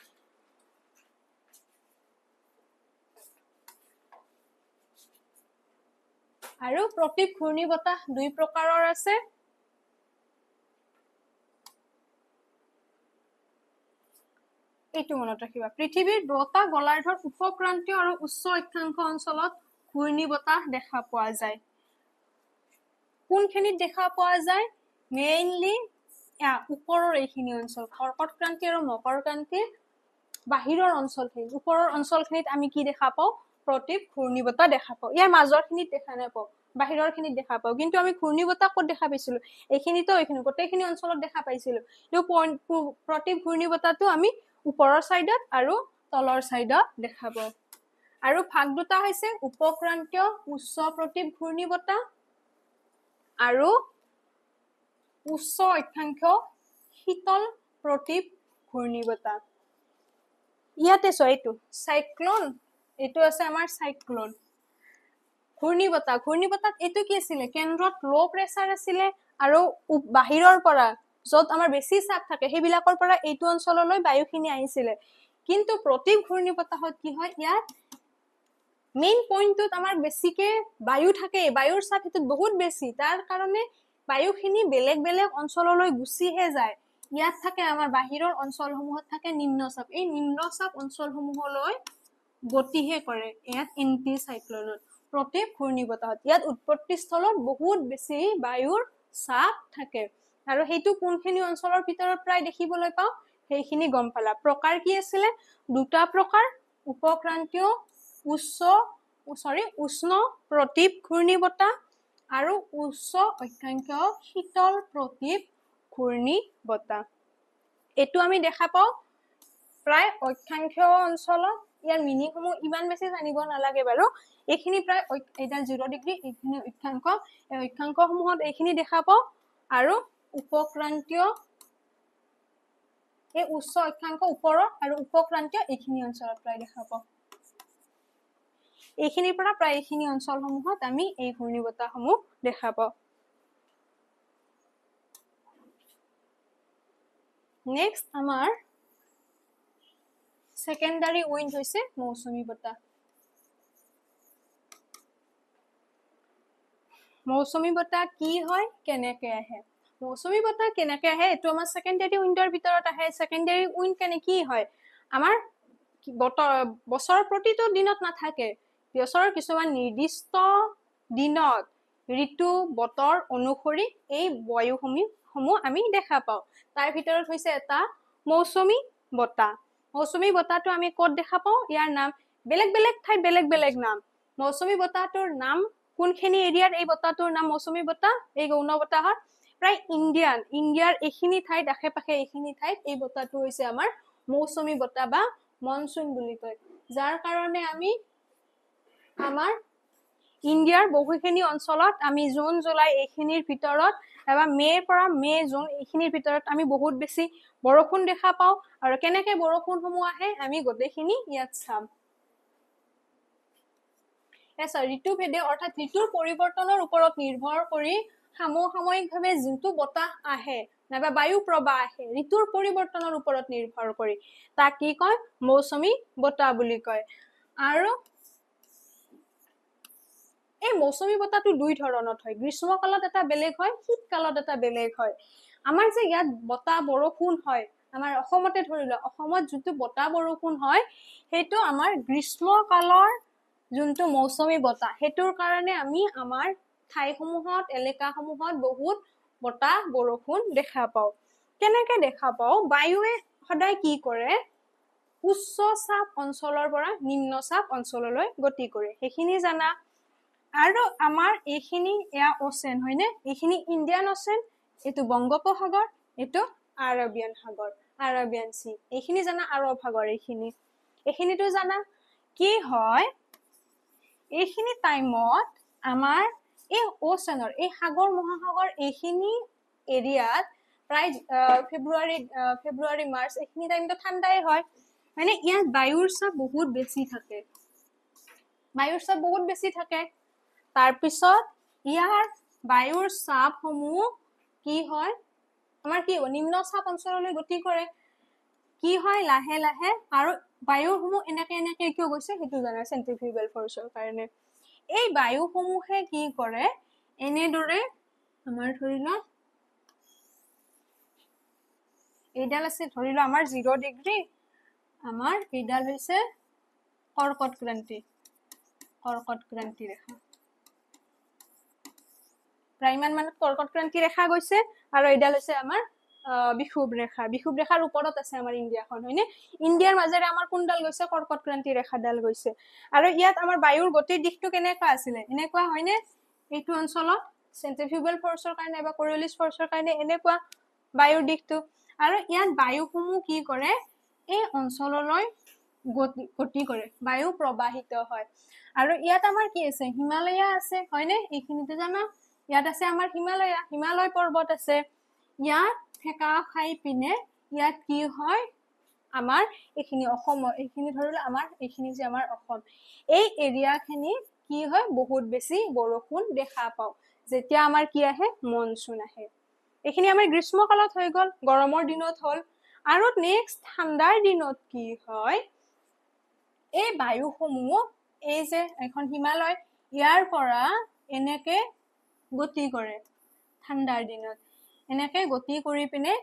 আৰু প্ৰতিপ ঘূৰ্ণী বতাহ দুই প্ৰকাৰৰ আছে এইটো মনত ৰাখিবা পৃথিৱীৰ দুটা গোলাৰ্ধৰ উপক্ৰান্তীয় আৰু উচ্চ অক্ষাংশ অঞ্চলত ঘূৰ্ণী বতাহ দেখা পোৱা যায় কোনখিনিত দেখা পোৱা যায় মেইনলি ওপৰৰ এইখিনি অঞ্চল কৰ্কটক্ৰান্তি আৰু মকৰক্ৰান্তি বাহিৰৰ অঞ্চলখিনি ওপৰৰ অঞ্চলখিনিত আমি কি দেখা পাওঁ প্ৰতিপ ঘূৰ্ণী বতাহ দেখা পাওঁ ইয়াৰ মাজৰখিনিত দেখা নাপাওঁ বাহিৰৰ খিনিত দেখা পাওঁ কিন্তু আমি ঘূৰ্ণী বতাহ ক'ত দেখা পাইছিলো এইখিনিতো এইখিনি গোটেইখিনি অঞ্চলত দেখা পাইছিলো প্ৰতিপ ঘূৰ্ণী বতাহটো আমি ওপৰৰ সাইডত আৰু তলৰ সাইডত দেখা পাওঁ আৰু ভাগ দুটা হৈছে উপক্ৰান্তীয় উচ্চ প্ৰতিপ ঘূৰ্ণী বতাহ আৰু উচ্চ অক্ষাংশ শীতল প্ৰতিপ ঘূৰ্ণী বতাহ ইয়াতে এইটো সাইক্লোন এইটো আছে আমাৰ সাইক্লোন ঘূৰ্ণী বতাহ এইটো কি আছিল কেন্দ্ৰত লো প্ৰেসাৰ আছিল আৰু বাহিৰৰ পৰা যত আমাৰ বেছি চাপ থাকে সেইবিলাকৰ পৰা এইটো অঞ্চললৈ বায়ুখিনি আহিছিল কিন্তু প্ৰতিপ ঘূৰ্ণী বতাহত কি হয় ইয়াত মেইন পইণ্টত আমাৰ বেছিকে বায়ু থাকে, বায়ুৰ চাপ হেতুত বহুত বেছি, তাৰ কাৰণে বায়ুখিনি বেলেগ বেলেগ অঞ্চললৈ গুচিহে যায়। ইয়াত থাকে আমাৰ বাহিৰৰ অঞ্চলসমূহত থাকে নিম্নচাপ, এই নিম্নচাপ অঞ্চলসমূহলৈ গতিহে কৰে ইয়াত এন্টি চাইক্লনত, প্ৰতি ঘূৰ্ণী বতাহত। ইয়াত উৎপত্তি স্থলত বহুত বেছি বায়ুৰ চাপ থাকে, আৰু সেইটো কোনখিনি অঞ্চলৰ ভিতৰত প্ৰায় দেখিবলৈ পাওঁ সেইখিনি গম পালা। প্ৰকাৰ কি আছিলে? দুটা প্ৰকাৰ, উপক্ৰান্তীয় উষ্ণ প্ৰতীপ ঘূৰ্ণী বতাহ আৰু উচ্চ অক্ষাংশীয় শীতল প্ৰতীপ ঘূৰ্ণী বতাহ। এইটো আমি দেখা পাওঁ প্ৰায় অক্ষাংশীয় অঞ্চলত। ইয়াৰ মিনিংসমূহ ইমান বেছি জানিব নালাগে বাৰু, এইখিনি প্ৰায় এইডাল 0 ডিগ্ৰী, এইখিনি অক্ষাংশ, এই অক্ষাংশসমূহত এইখিনি দেখা পাওঁ, আৰু উপক্ৰান্তীয় এই উচ্চ অক্ষাংশ ওপৰত আৰু উপক্ৰান্তীয় এইখিনি অঞ্চলত প্ৰায় দেখা পাওঁ। এইখিনিৰ পৰা প্ৰায় এইখিনি অঞ্চলসমূহত আমি এই ঘূৰ্ণী বতাহসমূহ দেখা পাওঁ। নেক্সট আমাৰ সেকেন্ডাৰী উইন্ড হৈছে মৌচুমী বতাহ। মৌচুমী বতাহ কি হয়, কেনেকে আহে? মৌচুমী বতাহ কেনেকে আহে, এইটো আমাৰ সেকেন্ডাৰী উইন্ডৰ ভিতৰত আহে। সেকেন্ডাৰী উইন্ড কি হয়, আমাৰ বছৰৰ প্ৰতিটো দিনত নাথাকে, বছৰৰ কিছুমান নিৰ্দিষ্ট দিনত ঋতু বতৰ অনুসৰি এই বায়ুসমূহ আমি দেখা পাওঁ। তাৰ ভিতৰত হৈছে এটা মৌচুমী বতাহ। মৌচুমী বতাহটো আমি ক'ত দেখা পাওঁ, ইয়াৰ নাম বেলেগ বেলেগ ঠাইত বেলেগ বেলেগ নাম। মৌচুমী বতাহটোৰ নাম কোনখিনি এৰিয়াৰ এই বতাহটোৰ নাম মৌচুমী বতাহ, এই গৌণ বতাহত প্ৰায় ইণ্ডিয়াৰ এইখিনি ঠাইত, আশে পাশে এইখিনি ঠাইত এই বতাহটো হৈছে আমাৰ মৌচুমী বতাহ বা মনচুন বুলি কয়। যাৰ কাৰণে আমি আমাৰ ইণ্ডিয়াৰ বহুখিনি অঞ্চলত আমি জুন জুলাই এইখিনিৰ ভিতৰত, বা মে'ৰ পৰা জুন এইখিনিৰ ভিতৰত আমি বহুত বেছি বৰষুণ দেখা পাওঁ। আৰু কেনেকে বৰষুণসমূহ আহে আমি গোটেইখিনি ইয়াত চাম। ঋতুভেদে অৰ্থাৎ ঋতুৰ পৰিৱৰ্তনৰ ওপৰত নিৰ্ভৰ কৰি সাময়িকভাৱে যোনটো বতাহ আহে নাইবা বায়ু প্ৰবাহ আহে ঋতুৰ পৰিৱৰ্তনৰ ওপৰত নিৰ্ভৰ কৰি, তাক কি কয়, মৌচুমী বতাহ বুলি কয়। আৰু এই মৌচুমী বতাহটো দুই ধৰণত হয়, গ্ৰীষ্মকালত এটা বেলেগ হয়, শীতকালত এটা বেলেগ হয়। আমাৰ যে ইয়াত বতাহ বৰষুণ হয়, আমাৰ অসমতে ধৰি লোৱা, অসমত যোনটো বতাহ বৰষুণ হয় সেইটো আমাৰ গ্ৰীষ্মকালৰ যোনটো মৌচুমী বতাহ, সেইটোৰ কাৰণে আমি আমাৰ ঠাইসমূহত, এলেকাসমূহত বহুত বতাহ বৰষুণ দেখা পাওঁ। কেনেকে দেখা পাওঁ, বায়ুৱে সদায় কি কৰে, উচ্চ চাপ অঞ্চলৰ পৰা নিম্ন চাপ অঞ্চললৈ গতি কৰে, সেইখিনি জানা। আৰু আমাৰ এইখিনি এয়া অচেন হয়নে, এইখিনি ইণ্ডিয়ান অচেন, এইটো বংগোপসাগৰ, এইটো আৰবিয়ান সাগৰ, আৰবিয়ান চি, এইখিনি জানা, আৰব সাগৰ এইখিনিতো জানা। কি হয়, এইখিনি টাইমত আমাৰ এই অচেনৰ, এই সাগৰ মহাসাগৰ এইখিনি এৰিয়াত প্ৰায় ফেব্ৰুৱাৰী মাৰ্চ এইখিনি টাইমটো ঠাণ্ডাই হয়, মানে ইয়াত বায়ুৰ চাপ বহুত বেছি থাকে। তাৰপিছত ইয়াৰ বায়ুৰ চাপসমূহ কি হয়, আমাৰ কি হ'ব, নিম্ন চাপ অঞ্চললৈ গতি কৰে। কি হয়, লাহে লাহে, আৰু বায়ুসমূহ এনেকে কিয় গৈছে সেইটো জানা, চেন্ট্ৰিফিউগেল ফৰ্চৰ কাৰণে। এই বায়ুসমূহে কি কৰে, এনেদৰে আমাৰ ধৰি লোৱা এইডাল আছে, ধৰি লোৱা আমাৰ 0 ডিগ্ৰী, আমাৰ এইডাল হৈছে কৰ্কট ক্ৰান্তি ৰেখা, প্ৰায় ইমান মানত কৰ্কট ক্ৰান্তি ৰেখা গৈছে। আৰু এইডাল হৈছে আমাৰ বিষুৱ ৰেখাৰ ওপৰত আছে আমাৰ ইণ্ডিয়াখন হয়নে, ইণ্ডিয়াৰ মাজেৰে আমাৰ কোনডাল গৈছে, কৰ্কট ক্ৰান্তি ৰেখাডাল গৈছে। আৰু ইয়াত আমাৰ বায়ুৰ গতিৰ দিশটো কেনেকুৱা আছিলে, এনেকুৱা হয়নে, এইটো অঞ্চলত চেন্ট্ৰিফিউগেল ফৰ্চৰ কাৰণে বা কৰিঅলিছ ফৰ্চৰ কাৰণে এনেকুৱা বায়ুৰ দিশটো। আৰু ইয়াত বায়ুসমূহ কি কৰে, এই অঞ্চললৈ গতি কৰে, বায়ু প্ৰবাহিত হয়। আৰু ইয়াত আমাৰ কি আছে, হিমালয়া আছে হয়নে, এইখিনিতে জানা, ইয়াত আছে আমাৰ হিমালয় পৰ্বত আছে। ইয়াত ঠেকা খাই পিনে ইয়াত কি হয়, আমাৰ এইখিনি অসমৰ, এইখিনি ধৰিলে আমাৰ এইখিনি যে আমাৰ অসম, এই এৰিয়াখিনি কি হয়, বহুত বেছি বৰষুণ দেখা পাওঁ যেতিয়া আমাৰ কি আহে, মনচুন আহে। এইখিনি আমাৰ গ্ৰীষ্মকালত হৈ গ'ল, গৰমৰ দিনত হ'ল। আৰু নেক্সট ঠাণ্ডাৰ দিনত কি হয়, এই বায়ুসমূহ এই যে এখন হিমালয় ইয়াৰ পৰা এনেকে গতি কৰে ঠাণ্ডাৰ দিনত এনেকে গতি কৰি পিনে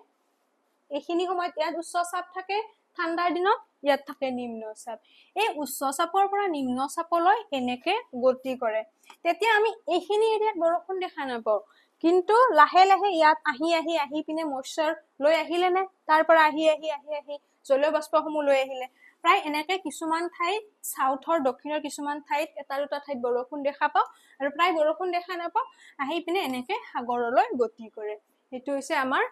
এইখিনি সময়ত ইয়াত উচ্চ চাপ থাকে ঠাণ্ডাৰ দিনত ইয়াত থাকে নিম্ন চাপ এই উচ্চ চাপৰ পৰা নিম্ন চাপলৈ এনেকে গতি কৰে তেতিয়া আমি এইখিনি এৰিয়াত বৰষুণ দেখা নাপাও কিন্তু লাহে লাহে ইয়াত আহি পিনে মইশ্চাৰ লৈ আহিলে নে তাৰ পৰা আহি জলীয় বাষ্পসমূহ লৈ আহিলে প্ৰায় এনেকে কিছুমান ঠাইত সাউথৰ দক্ষিণৰ কিছুমান ঠাইত এটা দুটা ঠাইত বৰষুণ দেখা পাও আৰু প্ৰায় বৰষুণ দেখা নাপাও আহি পিনে এনেকে সাগৰলৈ গতি কৰে এটো হৈছে আমাৰ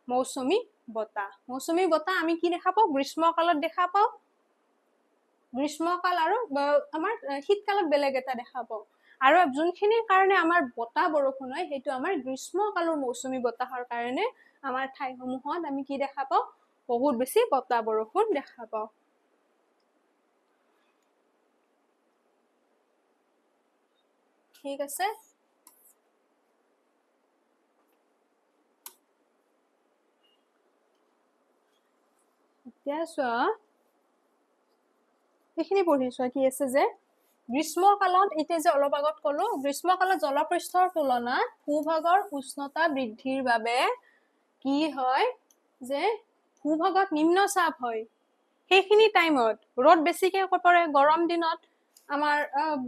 মৌচুমী বতাহ আমি কি দেখা পাও গ্ৰীষ্মকালত দেখা পাও গ্ৰীষ্মকাল আৰু আমাৰ শীতকালত বেলেগ এটা দেখা পাও আৰু যোনখিনিৰ কাৰণে আমাৰ বতাহ বৰষুণ হয় হেতু আমাৰ গ্ৰীষ্মকালৰ মৌচুমী বতাহৰ কাৰণে আমাৰ ঠাইসমূহত আমি কি দেখা পাও বহুত বেছি বতাহ বৰষুণ দেখা পাও ঠিক আছে এতিয়া চোৱা এইখিনি পঢ়িছো কি আছে যে গ্ৰীষ্মকালত এতিয়া যে অলপ আগত কলো গ্ৰীষ্মকালত জলপৃষ্ঠৰ তুলনাত ভূভাগৰ উষ্ণতা বৃদ্ধিৰ বাবে কি হয় যে ভূভাগত নিম্ন চাপ হয় সেইখিনি টাইমত ৰ'দ বেছিকে পৰে গৰম দিনত আমাৰ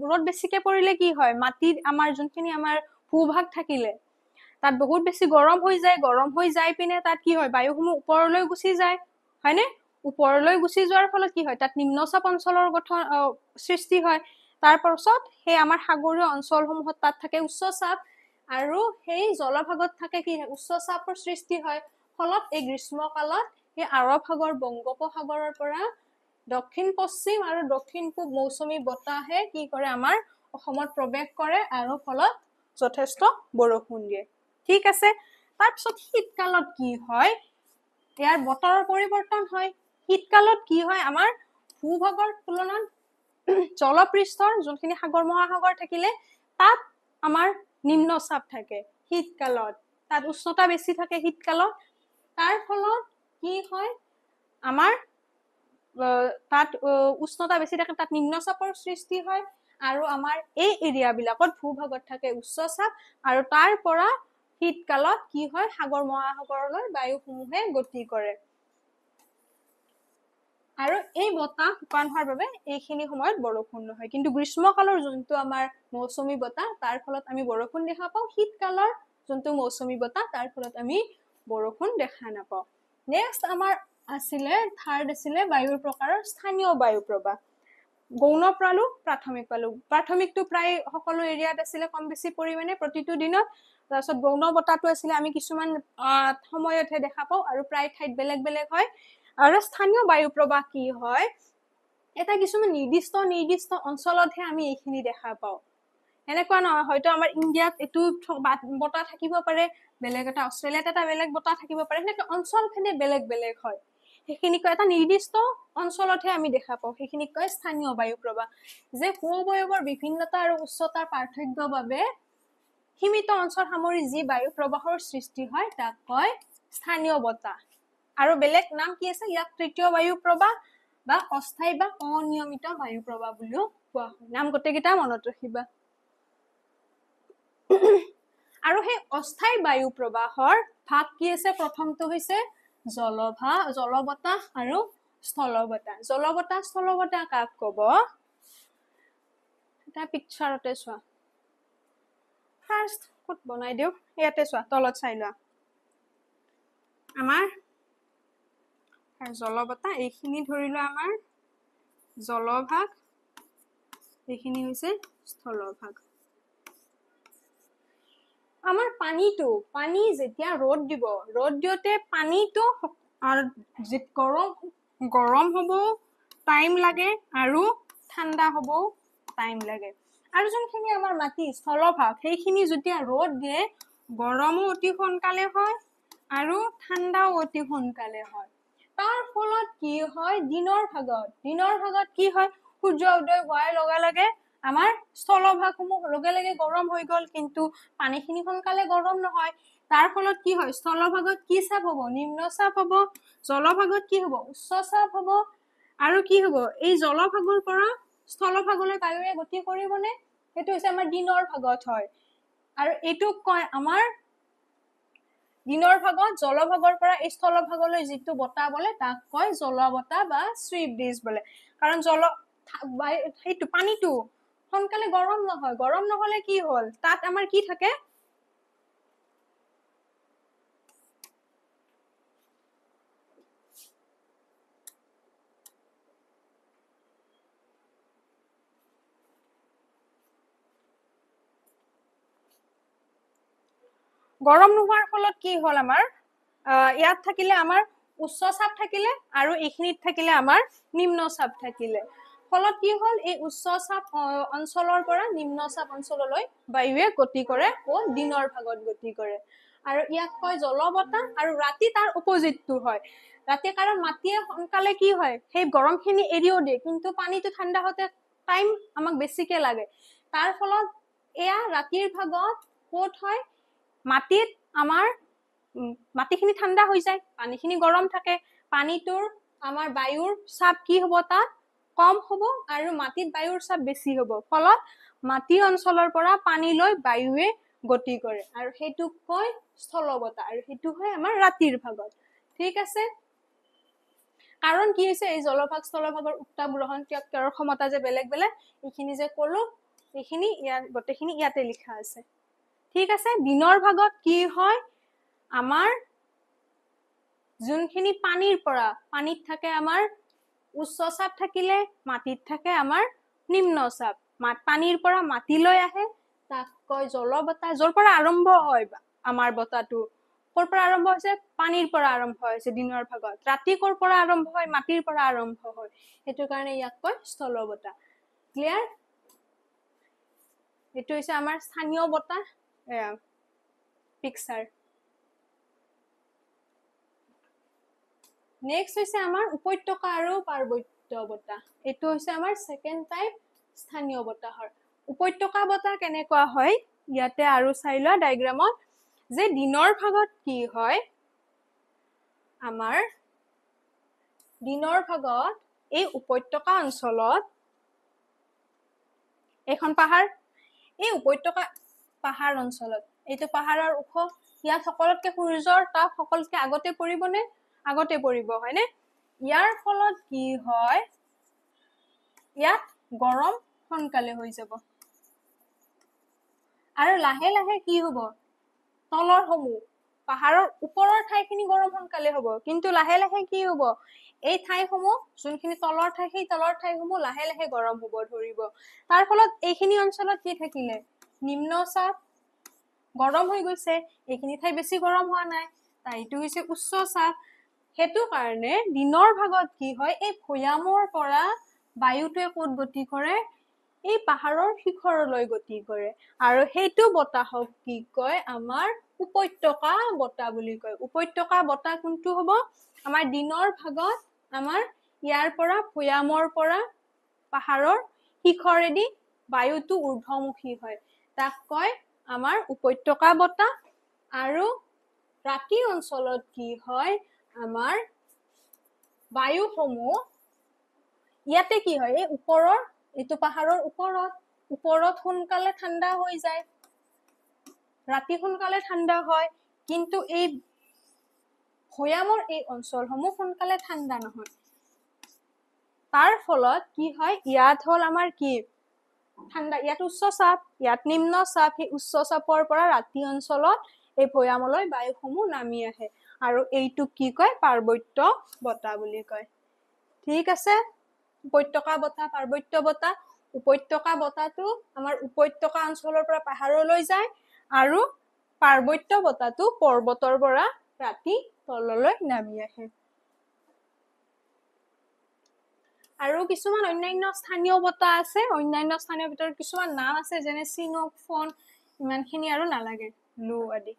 ৰ'দ বেছিকে পৰিলে কি হয় মাটিত আমাৰ যোনখিনি আমাৰ ভূভাগ থাকিলে তাত বহুত বেছি গৰম হৈ যায় পিনে তাত কি হয় বায়ুসমূহ ওপৰলৈ গুচি যায় হয়নে ওপৰলৈ গুচি যোৱাৰ ফলত কি হয় তাত নিম্নচাপ অঞ্চলৰ গঠন সৃষ্টি হয় তাৰ পাছত সেই আমাৰ সাগৰীয় অঞ্চলসমূহত তাত থাকে উচ্চ চাপ আৰু সেই জলভাগত থাকে কি উচ্চ চাপৰ সৃষ্টি হয় ফলত এই গ্ৰীষ্মকালত এই আৰৱ সাগৰ বংগোপসাগৰৰ পৰা দক্ষিণ পশ্চিম আৰু দক্ষিণ পূব মৌচুমী বতাহে কি কৰে আমাৰ অসমত প্ৰৱেশ কৰে আৰু ফলত যথেষ্ট বৰষুণ দিয়ে ঠিক আছে তাৰ পিছত শীতকালত কি হয় ইয়াৰ বতৰৰ পৰিৱৰ্তন হয় শীতকালত কি হয় আমাৰ ভূভাগৰ তুলনাত জলপৃষ্ঠৰ যোনখিনি সাগৰ মহাসাগৰ থাকিলে তাত আমাৰ নিম্ন চাপ থাকে শীতকালত তাত উষ্ণতা বেছি থাকে শীতকালত তাৰ ফলত কি হয় আমাৰ তাত উষ্ণতা বেছি থাকে তাত নিম্ন চাপৰ সৃষ্টি হয় আৰু আমাৰ এই এৰিয়া বিলাকত ভূভাগত থাকে উচ্চ চাপ আৰু তাৰ পৰা শীতকালত কি হয় সাগৰ মহাসাগৰলৈ বায়ুসমূহে গতি কৰে আৰু এই বতাহ শুকান হোৱাৰ বাবে এইখিনি সময়ত বৰষুণ নহয় কিন্তু গ্ৰীষ্মকালৰ যোনটো আমাৰ মৌচুমী বতাহ তাৰ ফলত আমি বৰষুণ দেখা পাও শীতকালৰ যোনটো মৌচুমী বতাহ তাৰ ফলত আমি বৰষুণ দেখা নাপাও নেক্সট আমাৰ আছিলে থাৰ্ড আছিলে বায়ুৰ প্ৰকাৰৰ স্থানীয় বায়ু প্ৰবাহ গৌণ পালো প্ৰাথমিকটো প্ৰায় সকলো এৰিয়াত আছিলে কম বেছি পৰিমাণে প্ৰতিটো দিনত তাৰপিছত গৌণ বতাহটো আছিলে আমি কিছুমান সময়তহে দেখা পাও আৰু প্ৰায় ঠাইত বেলেগ বেলেগ হয় আৰু স্থানীয় বায়ু প্ৰবাহ কি হয় এটা কিছুমান নিৰ্দিষ্ট অঞ্চলতহে আমি এইখিনি দেখা পাও এনেকুৱা নহয় হয়তো আমাৰ ইণ্ডিয়াত এটো বতাহ থাকিব পাৰে বেলেগ এটা অষ্ট্ৰেলিয়াত এটা বেলেগ বতাহ থাকিব পাৰে এনেকৈ অঞ্চল ভেদে বেলেগ বেলেগ হয় সেইখিনি এটা নিৰ্দিষ্ট অঞ্চলতহে আমি দেখা পাও সেইখিনি কয় স্থানীয় বায়ু প্ৰবাহ যে ভূ-অৱয়বৰ বিভিন্নতা আৰু উচ্চতাৰ পাৰ্থক্যৰ বাবে সীমিত অঞ্চল সামৰি যি বায়ু প্ৰবাহৰ সৃষ্টি হয় তাক কয় স্থানীয় বতাহ আৰু বেলেগ নাম কি আছে ইয়াক তৃতীয় বায়ু প্ৰবাহ বা অস্থায়ী বা অনিয়মিত বায়ু প্ৰবাহ বুলিও কোৱা হয় নাম গোটেইকেইটা মনত ৰাখিবা আৰু সেই অস্থায়ী বায়ু প্ৰবাহৰ ভাগ কি আছে প্ৰথমটো হৈছে জলবতাহ আৰু স্থলবতাহ কাক কব এটা পিকচাৰতে চোৱা ফাৰ্ষ্ট কোট বনাই দিও ইয়াতে চোৱা তলত চাই লোৱা আমাৰ জলবতাহ এইখিনি ধৰিলো আমাৰ জলভাগ এইখিনি হৈছে স্থলভাগ আমাৰ পানী যেতিয়া ৰ'দ দিওতে পানীটো গৰম হ'ব টাইম লাগে আৰু ঠাণ্ডা হ'ব টাইম লাগে আৰু যোনখিনি আমাৰ মাটি স্থলভাগ সেইখিনি যেতিয়া ৰ'দ দিয়ে গৰমো অতি সোনকালে হয় আৰু ঠাণ্ডাও অতি সোনকালে হয় তাৰ ফলত কি হয় দিনৰ ভাগত কি হয় সূৰ্য উদয় হোৱাৰ লগে লগে আমাৰ স্থলভাগসমূহ লগে লগে গৰম হৈ গল কিন্তু পানীখিনি সোনকালে গৰম নহয় তাৰ ফলত কি হয় স্থলভাগত কি চাপ হ'ব নিম্ন চাপ হ'ব জলভাগত কি হ'ব উচ্চ চাপ হ'ব আৰু কি হ'ব এই জলভাগৰ পৰা স্থলভাগলৈ বায়ুৱে গতি কৰিবনে সেইটো হৈছে আমাৰ দিনৰ ভাগত হয় আৰু এইটোক কয় আমাৰ দিনৰ ভাগত জলভাগৰ পৰা এই স্থলভাগলৈ যিটো বতাহ বলে তাক কয় জলবতাহ বা শ্বিপ ব্ৰিজ বলে কাৰণ সেইটো পানীটো সোনকালে গৰম নহয় গৰম নহলে কি হল তাত আমাৰ কি থাকে গৰম নোহোৱাৰ ফলত কি হল আমাৰ ইয়াত থাকিলে আমাৰ উচ্চ চাপ থাকিলে আৰু এইখিনিত থাকিলে আমাৰ নিম্ন চাপ থাকিলে ফলত কি হল এই উচ্চ চাপ অঞ্চলৰ পৰা নিম্ন চাপ অঞ্চললৈ বায়ুৱে গতি কৰে ও দিনৰ ভাগত গতি কৰে আৰু ইয়াক কয় জলবতাহ আৰু ৰাতি তাৰ অপজিটটো হয় ৰাতি কাৰণ মাটিয়ে সোনকালে কি হয় সেই গৰমখিনি এৰিও দিয়ে কিন্তু পানীটো ঠাণ্ডা হতে টাইম আমাক বেছিকে লাগে তাৰ ফলত এয়া ৰাতিৰ ভাগত কোট হয় মাটিত আমাৰ মাটিখিনি ঠাণ্ডা হৈ যায় পানীখিনি গৰম থাকে পানীটোৰ আমাৰ বায়ুৰ চাপ কি হ'ব তাত কম হ'ব আৰু মাটিত বায়ুৰ চাপ বেছি হ'ব ফলত মাটি অঞ্চলৰ পৰা পানীলৈ বায়ুৱে গতি কৰে আৰু সেইটোক কয় স্থলবতাহ আৰু সেইটো হয় আমাৰ ৰাতিৰ ভাগত ঠিক আছে কাৰণ কি হৈছে এই জলভাগ স্থলভাগৰ উত্তাপ গ্ৰহণ ক্ৰিয়াৰ ক্ষমতা যে বেলেগ বেলেগ এইখিনি যে কলো এইখিনি ইয়াত গোটেইখিনি ইয়াতে লিখা আছে ঠিক আছে দিনৰ ভাগত কি হয় আমাৰ যোনখিনি পানীৰ পৰা পানীত থাকে আমাৰ উচ্চ চাপ থাকিলে মাটিত থাকে আমাৰ নিম্ন চাপ পানীৰ পৰা মাটিলৈ আহে তাক কয় জলবতাহ যৰ পৰা আৰম্ভ হয় আমাৰ বতাহটো কৰ পৰা আৰম্ভ হৈছে পানীৰ পৰা আৰম্ভ হৈছে দিনৰ ভাগত ৰাতি কৰ পৰা আৰম্ভ হয় মাটিৰ পৰা আৰম্ভ হয় সেইটো কাৰণে ইয়াক কয় স্থলবতাহ ক্লিয়াৰ এইটো হৈছে আমাৰ স্থানীয় বতাহ পিকচাৰ নেক্সট হৈছে আমাৰ উপত্যকা আৰু পাৰ্বত্য বতাহ এইটো হৈছে আমাৰ সেকেন্ড টাইপ স্থানীয় বতাহৰ উপত্যকা বতাহ কেনেকুৱা হয় ইয়াতে আৰু চাই লোৱা ডায়াগ্ৰামত যে দিনৰ ভাগত কি হয় আমাৰ দিনৰ ভাগত এই উপত্যকা অঞ্চলত এখন পাহাৰ এই উপত্যকা পাহাৰ অঞ্চলত এইটো পাহাৰৰ ওখ ইয়াত সকলোতকে সূৰ্যৰ তাপ সকলোতকে আগতে পৰিবনে আগতে পৰিব হয়নে ইয়াৰ ফলত কি হয় ইয়াত গৰম সোনকালে হৈ যাব আৰু লাহে লাহে কি হ'ব তলৰ সমূহ পাহাৰৰ ওপৰৰ ঠাইখিনি গৰম সোনকালে হ'ব কিন্তু লাহে লাহে কি হ'ব এই ঠাইসমূহ যোনখিনি তলৰ ঠাই সেই তলৰ ঠাইসমূহ লাহে লাহে গৰম হ'ব ধৰিব তাৰ ফলত এইখিনি অঞ্চলত কি থাকিলে নিম্ন চাপ গৰম হৈ গৈছে এইখিনি ঠাই বেছি গৰম হোৱা নাই তাইটো হৈছে উচ্চ চাপ হেতু কাৰণে দিনৰ ভাগত কি হয় এই ভৈয়ামৰ পৰা বায়ুটোৱে ক'ত গতি কৰে এই পাহাৰৰ শিখৰলৈ গতি কৰে আৰু হেতু বতাহক কি কয় আমাৰ উপত্যকা বতাহ বুলি কয় উপত্যকা বতাহ কোনটো হ'ব আমাৰ দিনৰ ভাগত আমাৰ ইয়াৰ পৰা ভৈয়ামৰ পৰা পাহাৰৰ শিখৰেদি বায়ুটো ঊৰ্ধ্বমুখী হয় তাক কয় আমাৰ উপত্যকা বতাহ আৰু ৰাতি অঞ্চলত কি হয় আমাৰ বায়ুসমূহ ইয়াতে কি হয় এই ওপৰৰ এইটো পাহাৰৰ ওপৰত সোনকালে ঠাণ্ডা হৈ যায় ৰাতি সোনকালে ঠাণ্ডা হয় কিন্তু এই ভৈয়ামৰ এই অঞ্চলসমূহ সোনকালে ঠাণ্ডা নহয় তাৰ ফলত কি হয় ইয়াত হল আমাৰ কি ঠাণ্ডা ইয়াত উচ্চ চাপ ইয়াত নিম্ন চাপ এই উচ্চ চাপৰ পৰা ৰাতি অঞ্চলত এই ভৈয়ামলৈ বায়ুসমূহ নামি আহে আৰু এইটোক কি কয় পাৰ্বত্য বতাহ বুলি কয় ঠিক আছে উপত্যকা বতাহ পাৰ্বত্য বতাহ উপত্যকা বতাহটো আমাৰ উপত্যকা অঞ্চলৰ পৰা পাহাৰলৈ যায় আৰু পাৰ্বত্য বতাহটো পৰ্বতৰ পৰা ৰাতি তললৈ নামি আহে আৰু কিছুমান অন্যান্য স্থানীয় বতাহ আছে অন্যান্য স্থানীয় ভিতৰত কিছুমান নাম আছে যেনে চিনোক ফোন ইমানখিনি আৰু নালাগে লু আদি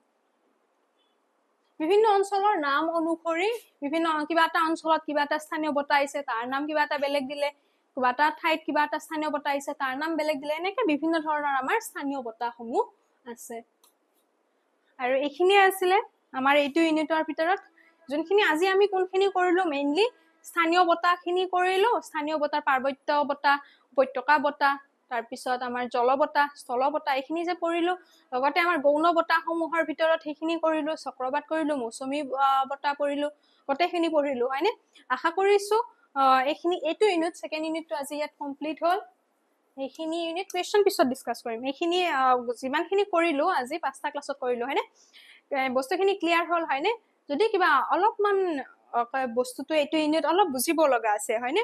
বিভিন্ন অঞ্চলৰ নাম অনুসৰি বিভিন্ন কিবা এটা অঞ্চলত কিবা এটা স্থানীয় বতাহ আছে তাৰ নাম কিবা এটা বেলেগ দিলে কিবা এটা ঠাইত কিবা এটা স্থানীয় বতাহ আছে তাৰ নাম বেলেগ দিলে এনেকৈ বিভিন্ন ধৰণৰ আমাৰ স্থানীয় বতাহসমূহ আছে আৰু এইখিনি আছিল আমাৰ এইটো ইউনিটৰ ভিতৰত যোনখিনি আজি আমি কোনখিনি কৰিলো মেইনলি স্থানীয় বতাহখিনি কৰিলো স্থানীয় বতাহ পাৰ্বত্য বতাহ উপত্যকা বতাহ তাৰপিছত আমাৰ জল বতাহ স্থল বতাহ এইখিনি যে পঢ়িলো লগতে আমাৰ গৌণ বতাহসমূহৰ ভিতৰত সেইখিনি কৰিলো চক্ৰবাত কৰিলো মৌচুমী বতাহ পঢ়িলো গোটেইখিনি পঢ়িলো হয়নে আশা কৰিছো এইখিনি এইটো ইউনিট সেকেন্ড ইউনিটটো আজি ইয়াত কমপ্লিট হল এইখিনি ইউনিট কোৱেশ্চন পিছত ডিসকাস কৰিম এইখিনি যিমানখিনি কৰিলো আজি 5টা ক্লাছত কৰিলো হয়নে বস্তুখিনি ক্লিয়াৰ হল হয়নে যদি কিবা অলপমান বস্তুটো এইটো ইউনিট অলপ বুজিব লগা আছে হয়নে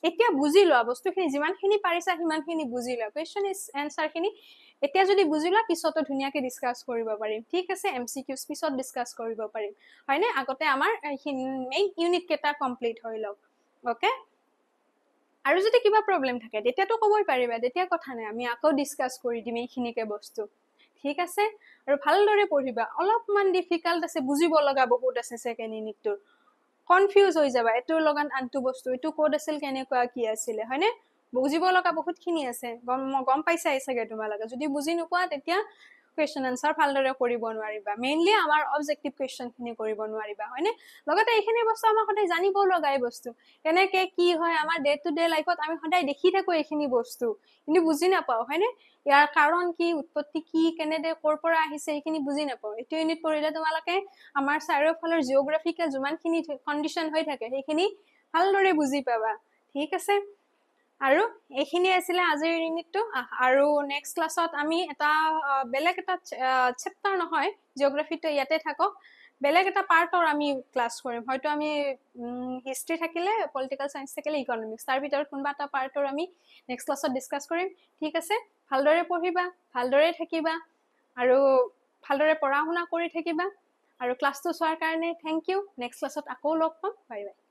এতিয়া বুজি লোৱা বস্তুখিনি যিমানখিনি পাৰিছা সিমানখিনি বুজি লোৱা কোৱেশ্চন এনসাৰ খিনি এতিয়া যদি বুজি লোৱা পিছতো ধুনীয়াকৈ ডিসকাস কৰিব পাৰিম ঠিক আছে এমসিকিউজ পিছত ডিসকাস কৰিব পাৰিম হয়নে আগতে আমাৰ মেইন ইউনিট কেটা কমপ্লিট হৈ লওক ওকে আৰু যদি কিবা প্ৰবলেম থাকে তেতিয়াতো কবই পাৰিবা তেতিয়া কথা নাই আমি আকৌ ডিসকাস কৰি দিম এইখিনিকে বস্তু ঠিক আছে আৰু ভালদৰে পঢ়িবা অলপমান ডিফিকাল্ট আছে বুজিব লগা বহুত আছে সেকেন্ড ইউনিটটো কনফিউজ হৈ যাবা এটোৰ লগত আনটো বস্তু এটো কোড আছিল কেনেকুৱা কি আছিল হয়নে বুজিব লগা বহুত খিনি আছে গম পাইছাই চাগে তোমালোকে যদি বুজি নোপোৱা তেতিয়া কোৱেশ্চন আনসাৰ ভালদৰে কৰিব নোৱাৰিবা মেইনলি আমাৰ অবজেক্টিভ কোৱেশ্চন খিনি কৰিব নোৱাৰিবা হয়নে লগতে এইখিনি বস্তু আমাৰ সদায় জানিব লগাই বস্তু কেনেকে কি হয় আমাৰ ডে টু ডে লাইফত আমি সদায় দেখি থাকো এইখিনি বস্তু কিন্তু বুজি নাপাও হয়নে ইয়াৰ কাৰণ কি উৎপত্তি কি কেনেদৰে কৰ পৰা আহিছে এইখিনি বুজি নাপাও এইটো ইউনিট পঢ়িলে তোমালোকে আমাৰ চাৰিওফালৰ জিওগ্ৰাফিকেল যিমানখিনি কন্ডিশন হৈ থাকে সেইখিনি ভালদৰে বুজি পাবা ঠিক আছে আৰু এইখিনি আছিল আজিৰ ইউনিটটো আৰু নেক্সট ক্লাছত আমি এটা বেলেগ এটা চেপ্টাৰ নহয় জিওগ্ৰাফিটো ইয়াতে থাকক বেলেগ এটা পাৰ্টৰ আমি ক্লাস কৰিম হয়তো আমি হিষ্ট্ৰি থাকিলে পলিটিক্যাল সায়েন্স থাকিলে ইকোনমিক্স তাৰ ভিতৰত কোনবা এটা পাৰ্টৰ আমি নেক্সট ক্লাছত ডিসকাস কৰিম ঠিক আছে ভালদৰে পঢ়িবা ভালদৰে থাকিবা আৰু ভালদৰে পঢ়া শুনা কৰি থাকিবা আৰু ক্লাসটো চোৱাৰ কাৰণে থ্যাংক ইউ নেক্সট ক্লাছত আকৌ লগ পাম বাই বাই